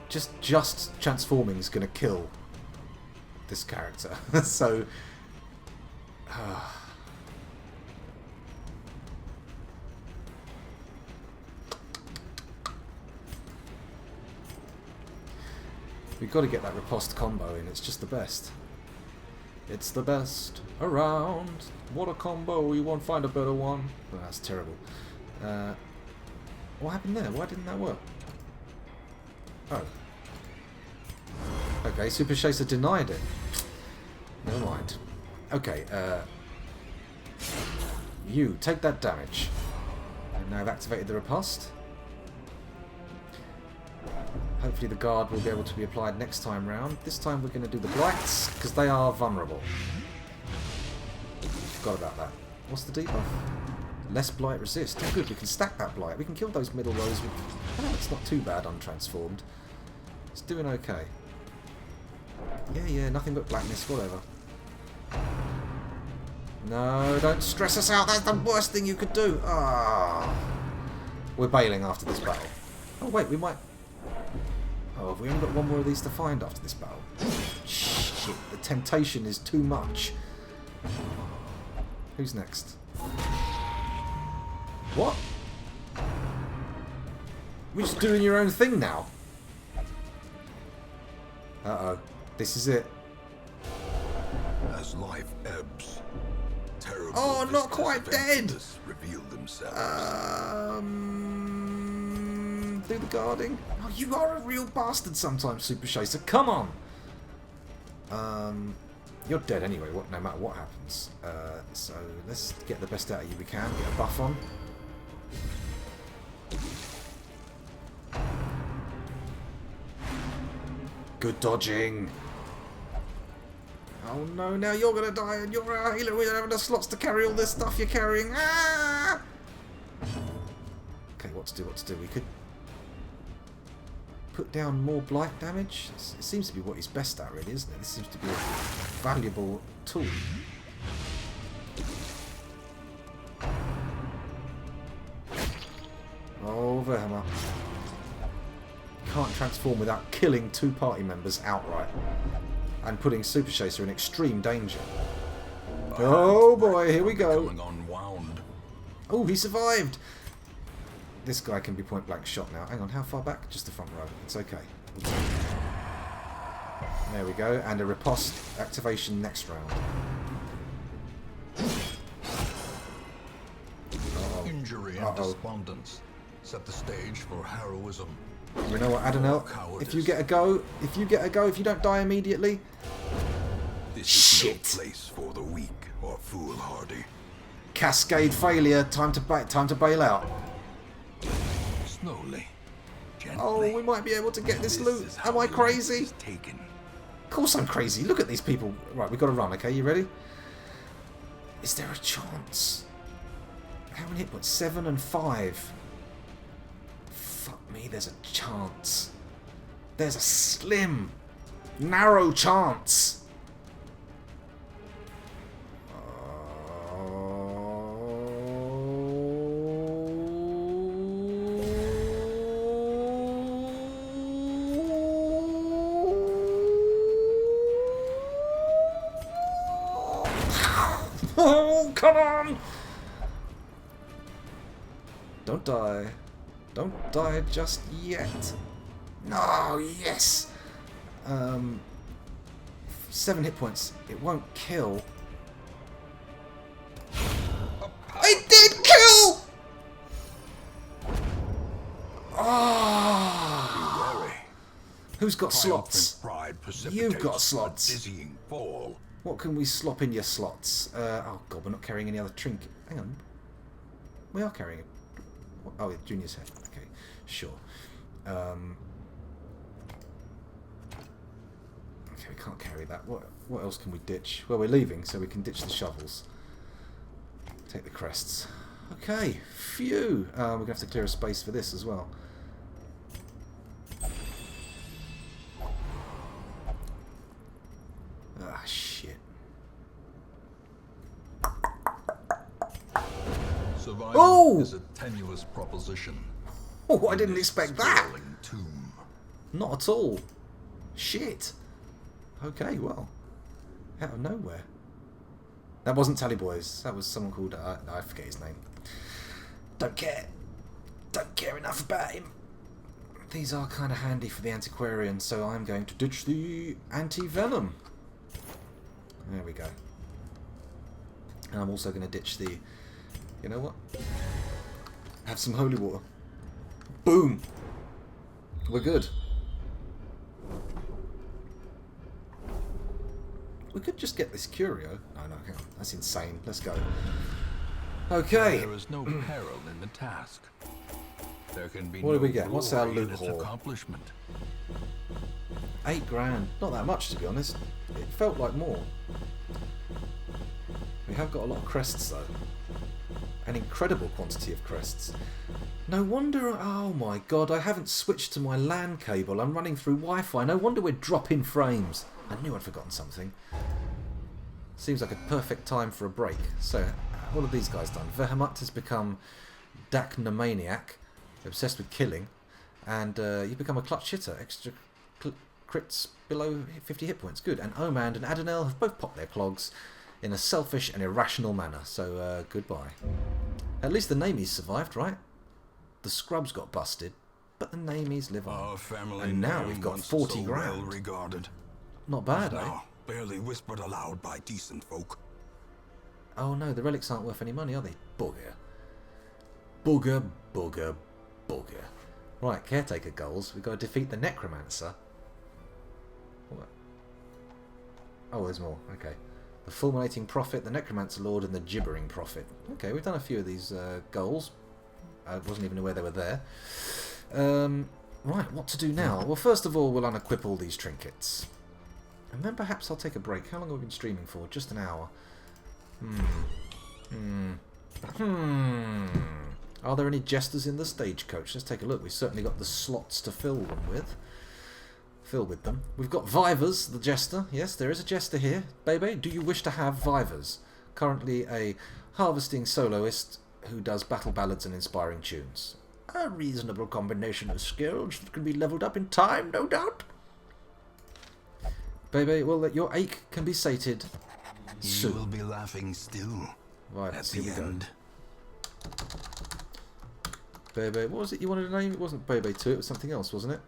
S1: Just transforming is going to kill this character. So... We've got to get that riposte combo in. It's just the best. It's the best around. What a combo. You won't find a better one. Oh, that's terrible. What happened there? Why didn't that work? Oh. Okay, Super Chaser denied it. Never mind. Okay, you, take that damage. And now I've activated the riposte. Hopefully the guard will be able to be applied next time round. This time we're going to do the blights, because they are vulnerable. Forgot about that. What's the debuff? Less blight resist. Oh, good, we can stack that blight. We can kill those middle rows. Oh, it's not too bad untransformed. It's doing okay. Yeah, nothing but blackness, whatever. No, don't stress us out. That's the worst thing you could do. Ah, we're bailing after this battle. Oh wait, we might... Oh, have we only got one more of these to find after this battle? Shit, the temptation is too much. Who's next? What? We're just doing your own thing now. Uh-oh. This is it.
S2: As life ebbs, terrible
S1: Oh, not quite dead!
S2: reveal themselves.
S1: Do the guarding. Oh, you are a real bastard sometimes, Super Chaser. Come on! You're dead anyway, no matter what happens. So let's get the best out of you we can. Get a buff on. Good dodging. Oh no, now you're gonna die and you're a healer. We don't have enough slots to carry all this stuff you're carrying. Ah! Okay, what to do? We could put down more blight damage. It seems to be what he's best at, really, isn't it? This seems to be a valuable tool. Oh, Verhammer. Can't transform without killing 2 party members outright. And putting Super Chaser in extreme danger. Oh boy, here we go. Oh, he survived. This guy can be point blank shot now. Hang on, how far back? Just the front row. It's okay. There we go. And a riposte activation next round.
S2: Injury and despondence set the stage for heroism.
S1: You know what, Adonel? If you get a go, if you don't die immediately.
S2: This is no place for the weak or foolhardy.
S1: Cascade failure. Time to bail out.
S2: Slowly, gently.
S1: Oh, we might be able to get this loot. Am I crazy? Of course I'm crazy. Look at these people. Right, we've got to run. Okay, you ready? Is there a chance? How many hit points? 7 and 5. Fuck me, there's a chance. There's a slim, narrow chance. Oh, come on! Don't die. Don't die just yet. No, yes! 7 hit points. It won't kill. It did kill! Ah! Who's got slots? You've got slots. What can we slop in your slots? Oh god, we're not carrying any other trinket. Hang on. We are carrying it. Oh, yeah, Junior's head. Okay, sure. Okay, we can't carry that. What else can we ditch? Well, we're leaving, so we can ditch the shovels. Take the crests. Okay, phew. We're going to have to clear a space for this as well.
S2: Survival
S1: Oh!
S2: is a tenuous proposition.
S1: Oh, I
S2: in
S1: didn't
S2: this
S1: expect that.
S2: sprawling tomb.
S1: Not at all. Shit. Okay, well. Out of nowhere. That wasn't Tally Boys. That was someone called... I forget his name. Don't care. Don't care enough about him. These are kind of handy for the antiquarian, so I'm going to ditch the anti-venom. There we go. And I'm also going to ditch the... You know what? Have some holy water. Boom! We're good. We could just get this curio. No, hang on. That's insane. Let's go. Okay.
S2: There is no peril in the task. There can be
S1: What
S2: no
S1: do we get? What's our
S2: glory in
S1: loot
S2: its
S1: haul?
S2: accomplishment.
S1: 8 grand. Not that much, to be honest. It felt like more. We have got a lot of crests, though. An incredible quantity of crests. No wonder... Oh, my God. I haven't switched to my LAN cable. I'm running through Wi-Fi. No wonder we're dropping frames. I knew I'd forgotten something. Seems like a perfect time for a break. So, what have these guys done? Vehemat has become Dachnomaniac, obsessed with killing, and you become a clutch hitter. Extra crits below 50 hit points. Good. And Omand and Adenel have both popped their clogs in a selfish and irrational manner. So, goodbye. At least the namies survived, right? The scrubs got busted, but the namies live on.
S2: Our family
S1: And now
S2: name
S1: we've got
S2: once
S1: 40
S2: so
S1: grand.
S2: well regarded.
S1: Not bad, eh?
S2: Now barely whispered aloud by decent folk.
S1: Oh no, the relics aren't worth any money, are they? Bugger. Bugger, bugger, bugger. Right, caretaker goals. We've got to defeat the necromancer. What? Oh, there's more. Okay. The fulminating prophet, the necromancer lord, and the gibbering prophet. Okay, we've done a few of these goals. I wasn't even aware they were there. Right, what to do now? Well, first of all, we'll unequip all these trinkets. And then perhaps I'll take a break. How long have we been streaming for? Just an hour. Are there any jesters in the stagecoach? Let's take a look. We've certainly got the slots to fill with them. We've got Vivers, the jester. Yes, there is a jester here. Bebe, do you wish to have Vivers? Currently a harvesting soloist who does battle ballads and inspiring tunes. A reasonable combination of skills that can be leveled up in time, no doubt. Bebe, well, your ache can be sated soon.
S2: You will be laughing still
S1: Right,
S2: at
S1: here
S2: the
S1: we go.
S2: end.
S1: Bebe, what was it you wanted to name? It wasn't Bebe 2, it was something else, wasn't it?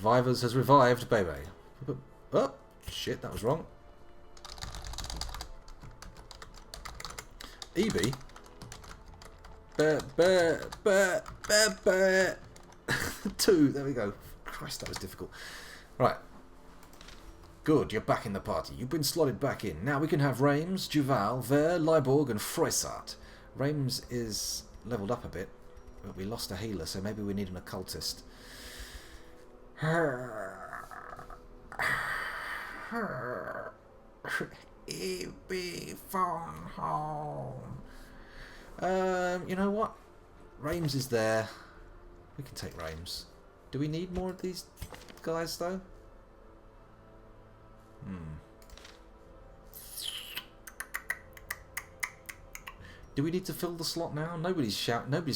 S1: Vivers has revived Bebe. Oh, shit, that was wrong. Evie? 2, there we go. Christ, that was difficult. Right. Good, you're back in the party. You've been slotted back in. Now we can have Reims, Duval, Ver, Liborg, and Froissart. Reims is leveled up a bit, but we lost a healer, so maybe we need an occultist. Evie phone home. You know what? Reims is there. We can take Reims. Do we need more of these guys, though? Do we need to fill the slot now? Nobody's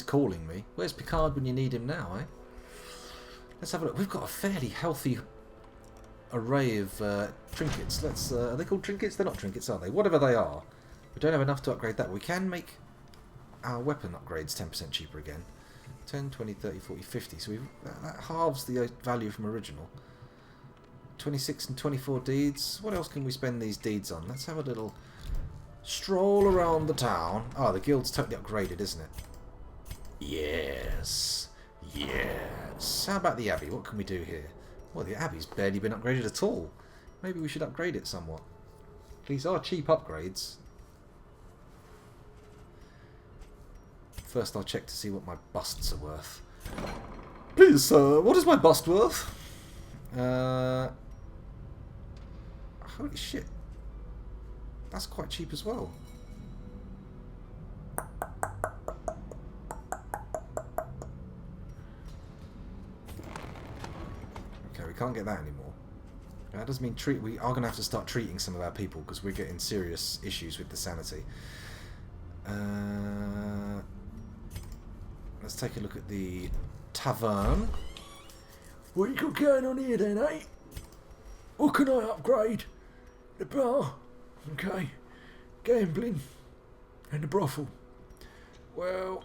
S1: calling me. Where's Picard when you need him now, eh? Let's have a look. We've got a fairly healthy array of trinkets. Let's. Are they called trinkets? They're not trinkets, are they? Whatever they are. We don't have enough to upgrade that. We can make our weapon upgrades 10% cheaper again. 10, 20, 30, 40, 50. So that halves the value from original. 26 and 24 deeds. What else can we spend these deeds on? Let's have a little stroll around the town. Oh, the guild's totally upgraded, isn't it? Yes. Yes. How about the Abbey? What can we do here? Well, the Abbey's barely been upgraded at all. Maybe we should upgrade it somewhat. These are cheap upgrades. First I'll check to see what my busts are worth. Please, sir, what is my bust worth? Holy shit. That's quite cheap as well. Okay, we can't get that anymore. That does mean we are going to have to start treating some of our people because we're getting serious issues with the sanity. Let's take a look at the tavern.
S3: What you got going on here then, eh? What can I upgrade? The bar. Okay. Gambling. And the brothel. Well,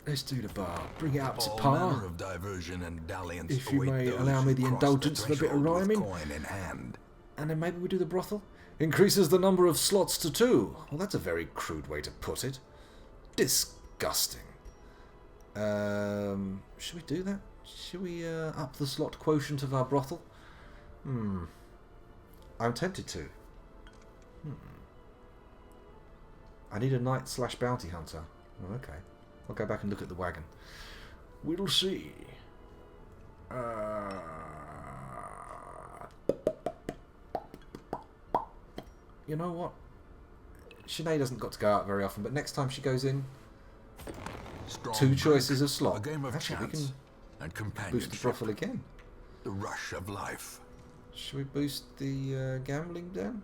S3: let's do the bar. Bring it up to
S2: All
S3: par.
S2: manner of diversion and dalliance
S3: If you
S2: await
S3: may
S2: those
S3: allow me
S2: who
S3: the
S2: cross
S3: indulgence of a bit of
S2: threshold with
S3: rhyming.
S2: coin in hand.
S1: And then maybe we do the brothel? Increases the number of slots to 2. Well, that's a very crude way to put it. Disgusting. Should we do that? Should we up the slot quotient of our brothel? I'm tempted to. I need a knight/bounty hunter. Oh, okay. I'll go back and look at the wagon.
S3: We'll see.
S1: You know what? Sinead doesn't got to go out very often, but next time she goes in,
S2: Strong
S1: 2
S2: drink,
S1: choices of slot.
S2: A game of
S1: Actually, we
S2: chance
S1: can
S2: and
S1: boost the
S2: companionship.
S1: brothel again.
S2: The rush of life.
S1: Should we boost the gambling then?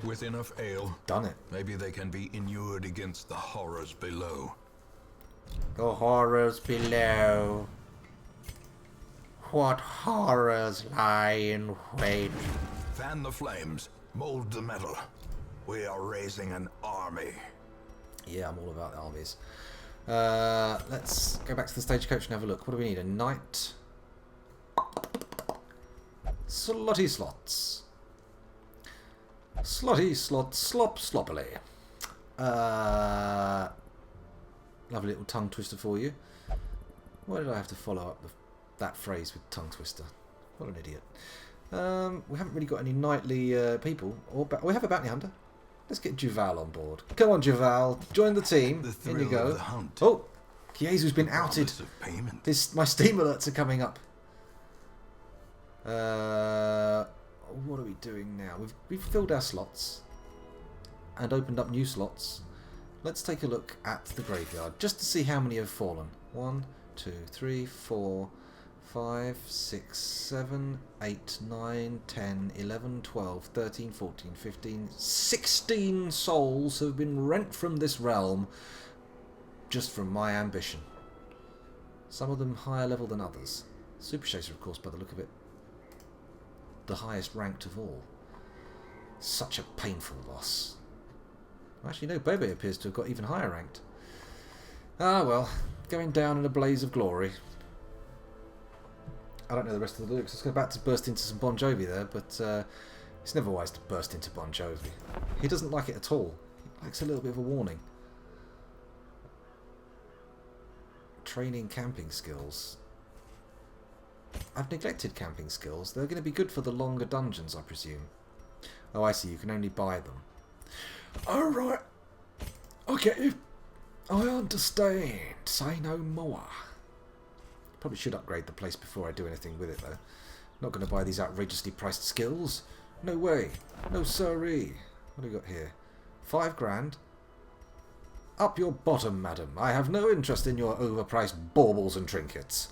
S2: With enough ale,
S1: Done it.
S2: maybe they can be inured against the horrors below.
S1: The horrors below. What horrors lie in wait?
S2: Fan the flames, mold the metal. We are raising an army.
S1: Yeah, I'm all about the armies. Let's go back to the stagecoach and have a look. What do we need? A knight. Slotty slots. Slotty slots. Slop sloppily. Lovely little tongue twister for you. Why did I have to follow up that phrase with tongue twister? What an idiot. We haven't really got any knightly people. We have a bounty hunter. Let's get Duval on board. Come on, Duval. Join the team.
S2: The
S1: In
S2: thrill
S1: you go.
S2: of the hunt.
S1: Oh, Kiezu's been outed.
S2: Promise of payment.
S1: My Steam alerts are coming up. What are we doing now? We've filled our slots and opened up new slots. Let's take a look at the graveyard just to see how many have fallen. 1, 2, 3, 4, 5, 6, 7, 8, 9, 10, 11, 12, 13, 14, 15, 16 souls have been rent from this realm just from my ambition. Some of them higher level than others. Super Chaser, of course, by the look of it, the highest ranked of all. Such a painful loss. Actually, no, Bebe appears to have got even higher ranked. Ah, well, going down in a blaze of glory. I don't know the rest of the lyrics. I was about to burst into some Bon Jovi there, but it's never wise to burst into Bon Jovi. He doesn't like it at all. He likes a little bit of a warning. Training camping skills. I've neglected camping skills. They're going to be good for the longer dungeons, I presume. Oh, I see. You can only buy them.
S3: Alright. I get you. I understand. Say no more.
S1: Probably should upgrade the place before I do anything with it, though. Not going to buy these outrageously priced skills. No way. No siree. What do we got here? 5 grand. Up your bottom, madam. I have no interest in your overpriced baubles and trinkets.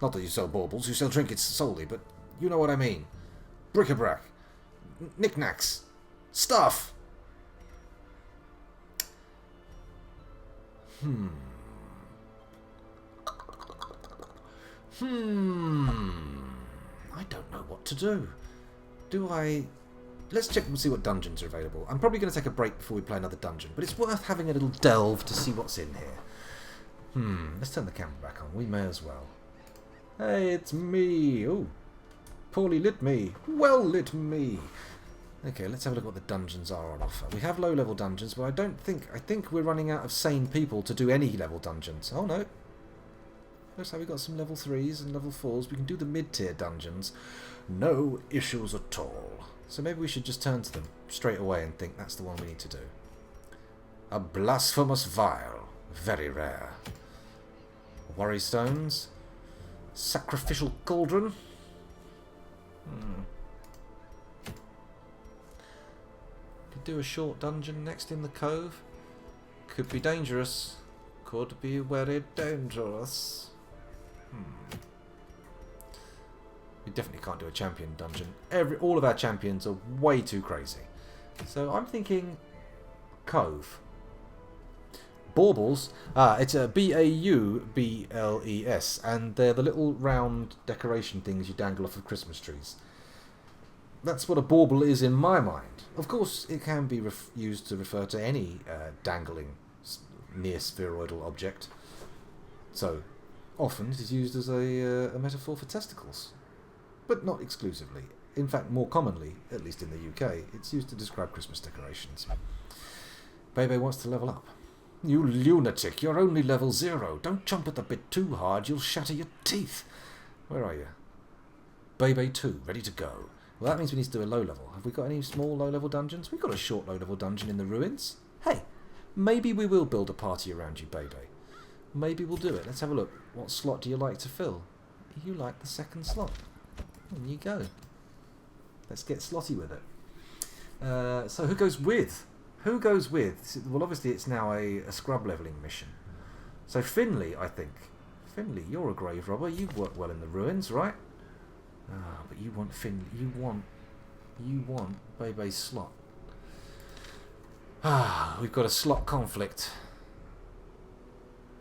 S1: Not that you sell baubles, you sell trinkets solely, but you know what I mean. Bric-a-brac. Knickknacks. Stuff. I don't know what to do. Do I... Let's check and see what dungeons are available. I'm probably going to take a break before we play another dungeon, but it's worth having a little delve to see what's in here. Let's turn the camera back on. We may as well. Hey, it's me. Oh, poorly lit me. Well lit me. Okay, let's have a look at what the dungeons are on offer. We have low-level dungeons, but I think we're running out of sane people to do any level dungeons. Oh, no. Looks like we've got some level 3s and level 4s. We can do the mid-tier dungeons. No issues at all. So maybe we should just turn to them straight away and think that's the one we need to do. A blasphemous vial. Very rare. Worry stones. Sacrificial cauldron. Could do a short dungeon next in the cove. Could be dangerous. Could be very dangerous. We definitely can't do a champion dungeon. All of our champions are way too crazy. So I'm thinking cove. Baubles. It's a Baubles, and they're the little round decoration things you dangle off of Christmas trees. That's what a bauble is in my mind. Of course, it can be used to refer to any dangling near spheroidal object. So, often it is used as a metaphor for testicles, but not exclusively. In fact, more commonly, at least in the UK, it's used to describe Christmas decorations. Bebe wants to level up. You lunatic, you're only level 0. Don't jump at the bit too hard, you'll shatter your teeth. Where are you? Bebe 2, ready to go. Well, that means we need to do a low level. Have we got any small low level dungeons? We've got a short low level dungeon in the ruins. Hey, maybe we will build a party around you, Bebe. Maybe we'll do it. Let's have a look. What slot do you like to fill? You like the second slot. In you go. Let's get slotty with it. So who goes with? Who goes with? Well, obviously it's now a scrub leveling mission. So Finley, I think. Finley, you're a grave robber. You've worked well in the ruins, right? Ah, but you want Finley. You want Bebe's slot. Ah, we've got a slot conflict.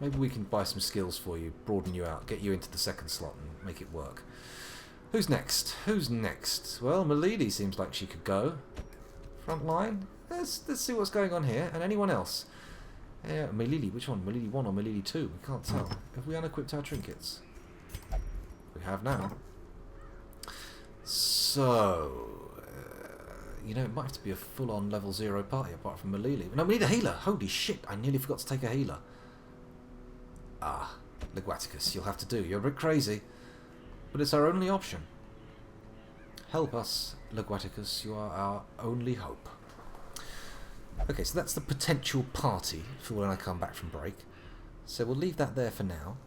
S1: Maybe we can buy some skills for you, broaden you out, get you into the second slot and make it work. Who's next? Who's next? Well, Milady seems like she could go. Front line? Let's see what's going on here. And anyone else? Yeah, Milady, which one? Milady 1 or Milady 2? We can't tell. Have we unequipped our trinkets? We have now. So, you know, it might have to be a full-on level 0 party apart from Milady. No, we need a healer. Holy shit, I nearly forgot to take a healer. Ah, Leguaticus, you'll have to do. You're a bit crazy, but it's our only option. Help us, Leguaticus. You are our only hope. Okay, so that's the potential party for when I come back from break. So we'll leave that there for now.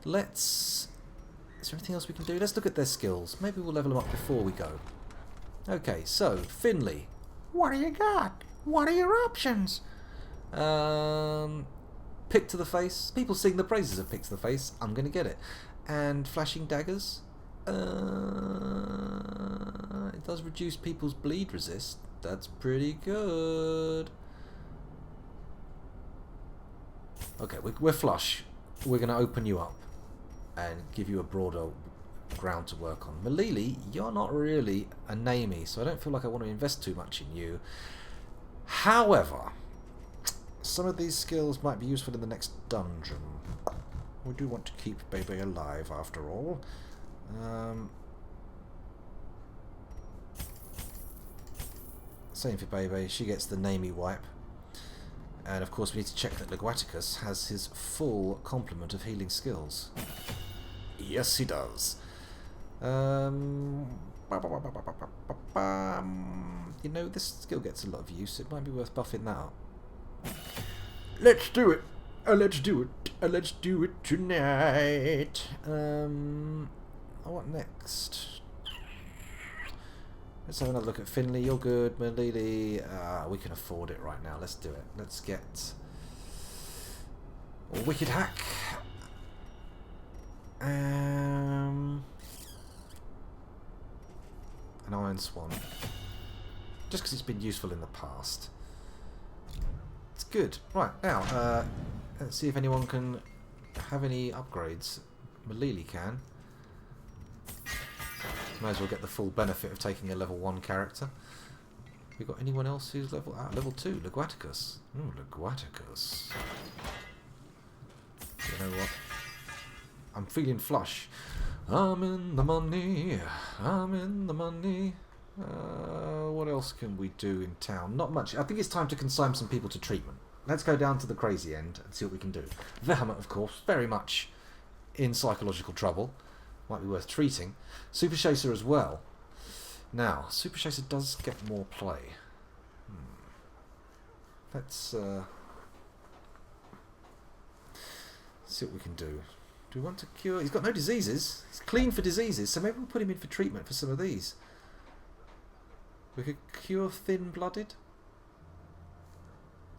S1: Let's... Is there anything else we can do? Let's look at their skills. Maybe we'll level them up before we go. Okay, so, Finley. What do you got? What are your options? Pick to the face. People sing the praises of pick to the face. I'm going to get it. And flashing daggers. It does reduce people's bleed resist. That's pretty good. Okay, we're flush. We're going to open you up and give you a broader ground to work on. Malili, you're not really a namey, so I don't feel like I want to invest too much in you. However, some of these skills might be useful in the next dungeon. We do want to keep Bebe alive, after all. Same for Bebe, she gets the namey wipe. And of course we need to check that Leguaticus has his full complement of healing skills. Yes, he does. You know, this skill gets a lot of use. It might be worth buffing that up.
S3: Let's do it. Let's do it. Let's do it tonight.
S1: What next? Let's have another look at Finley. You're good, Milady. We can afford it right now. Let's do it. Let's get a Wicked Hack. An Iron Swan. Just because it's been useful in the past. It's good. Right, now, let's see if anyone can have any upgrades. Malili can. Might as well get the full benefit of taking a level 1 character. We got anyone else who's level... level 2, Leguaticus. Ooh, Leguaticus. You know what? I'm feeling flush. I'm in the money. I'm in the money. What else can we do in town? Not much. I think it's time to consign some people to treatment. Let's go down to the crazy end and see what we can do. Vehement, of course, very much in psychological trouble. Might be worth treating. Super Chaser as well. Now, Super Chaser does get more play. Let's see what we can do. Do we want to cure... He's got no diseases. He's clean for diseases, so maybe we'll put him in for treatment for some of these. We could cure Thin-Blooded.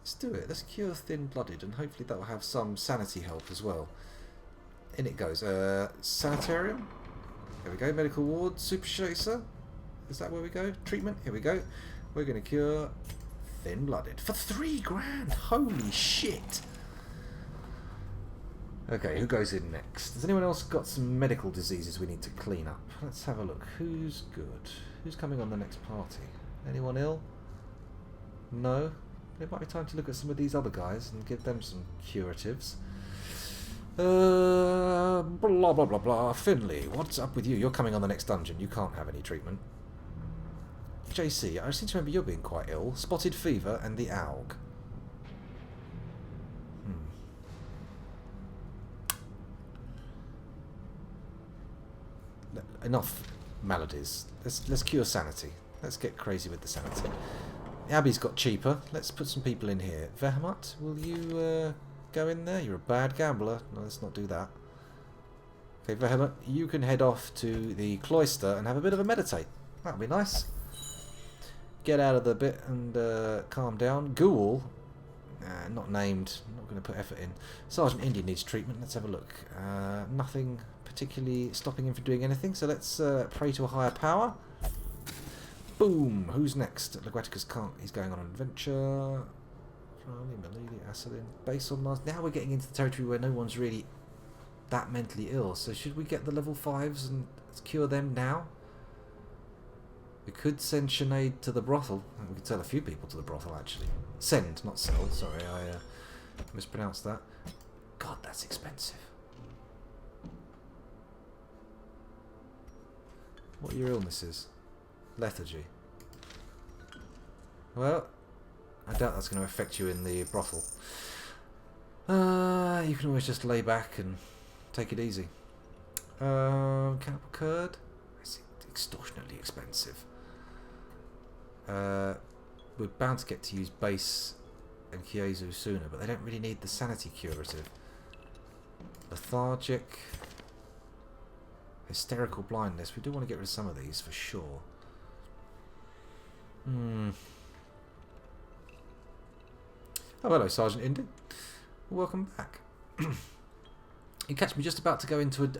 S1: Let's do it. Let's cure Thin-Blooded, and hopefully that will have some sanity help as well. In it goes. Sanitarium. There we go. Medical ward. Super Chaser. Is that where we go? Treatment. Here we go. We're going to cure Thin-blooded. For 3 grand! Holy shit! Okay, who goes in next? Has anyone else got some medical diseases we need to clean up? Let's have a look. Who's good? Who's coming on the next party? Anyone ill? No? It might be time to look at some of these other guys and give them some curatives. Blah blah blah blah. Finley, what's up with you? You're coming on the next dungeon. You can't have any treatment. JC, I seem to remember you're being quite ill. Spotted fever and the AUG. Enough maladies. Let's cure sanity. Let's get crazy with the sanity. Abby's got cheaper. Let's put some people in here. Vehemat, will you go in there? You're a bad gambler. No, let's not do that. Okay, Vehemat, you can head off to the cloister and have a bit of a meditate. That'll be nice. Get out of the bit and calm down. Ghoul, not named. I'm not going to put effort in. Sergeant Indy needs treatment. Let's have a look. Nothing particularly stopping him from doing anything, so let's pray to a higher power. Boom! Who's next? Leguaticus can't. He's going on an adventure. Milady, Asselin, base on Mars. Now we're getting into the territory where no one's really that mentally ill. So should we get the level 5s and cure them now? We could send Sinead to the brothel. We could sell a few people to the brothel, actually. Send, not sell. Sorry, I mispronounced that. God, that's expensive. What are your illnesses? Lethargy. Well, I doubt that's going to affect you in the brothel. You can always just lay back and take it easy. Cannibal curd? It's extortionately expensive. We're bound to get to use base and Kiezu sooner, but they don't really need the sanity curative. Lethargic. Hysterical blindness. We do want to get rid of some of these for sure. Oh, hello, Sergeant Indy. Welcome back. You catch me just about to go into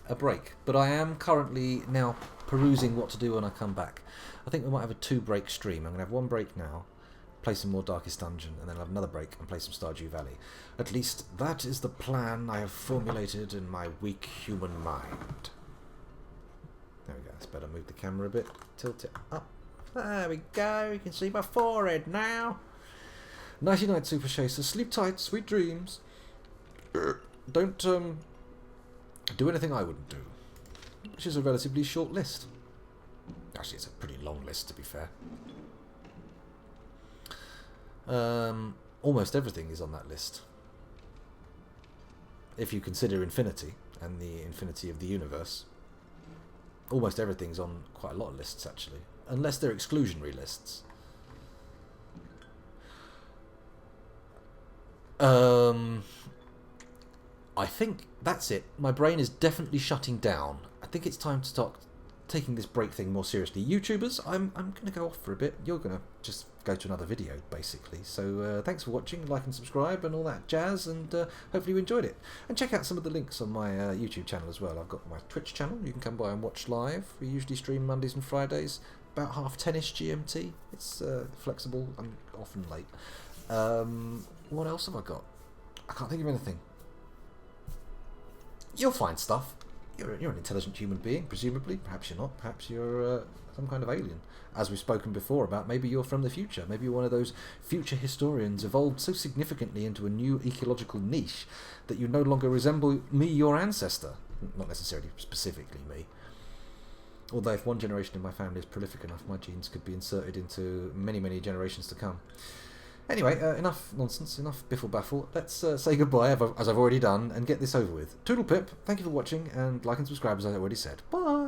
S1: a break, but I am currently now perusing what to do when I come back. I think we might have a 2-break stream. I'm going to have 1 break now, play some more Darkest Dungeon, and then I'll have another break and play some Stardew Valley. At least that is the plan I have formulated in my weak human mind. There we go. It's better. Move the camera a bit. Tilt it up. There we go. You can see my forehead now. Nighty night, Super Chaser. Sleep tight. Sweet dreams. Don't do anything I wouldn't do. Which is a relatively short list. Actually, it's a pretty long list, to be fair. Almost everything is on that list. If you consider infinity and the infinity of the universe, almost everything's on quite a lot of lists, actually. Unless they're exclusionary lists. I think that's it. My brain is definitely shutting down. I think it's time to start taking this break thing more seriously. YouTubers, I'm going to go off for a bit. You're going to just go to another video, basically. So thanks for watching, like and subscribe and all that jazz, and hopefully you enjoyed it. And check out some of the links on my YouTube channel as well. I've got my Twitch channel. You can come by and watch live. We usually stream Mondays and Fridays, about 10:30ish GMT. It's flexible. I'm often late. What else have I got? I can't think of anything. You'll find stuff. You're an intelligent human being, presumably. Perhaps you're not. Perhaps you're some kind of alien. As we've spoken before about, maybe you're from the future. Maybe you're one of those future historians evolved so significantly into a new ecological niche that you no longer resemble me, your ancestor. Not necessarily specifically me. Although if one generation in my family is prolific enough, my genes could be inserted into many, many generations to come. Anyway, enough nonsense, enough biffle baffle. Let's say goodbye, as I've already done, and get this over with. Toodle pip, thank you for watching, and like and subscribe as I already said. Bye!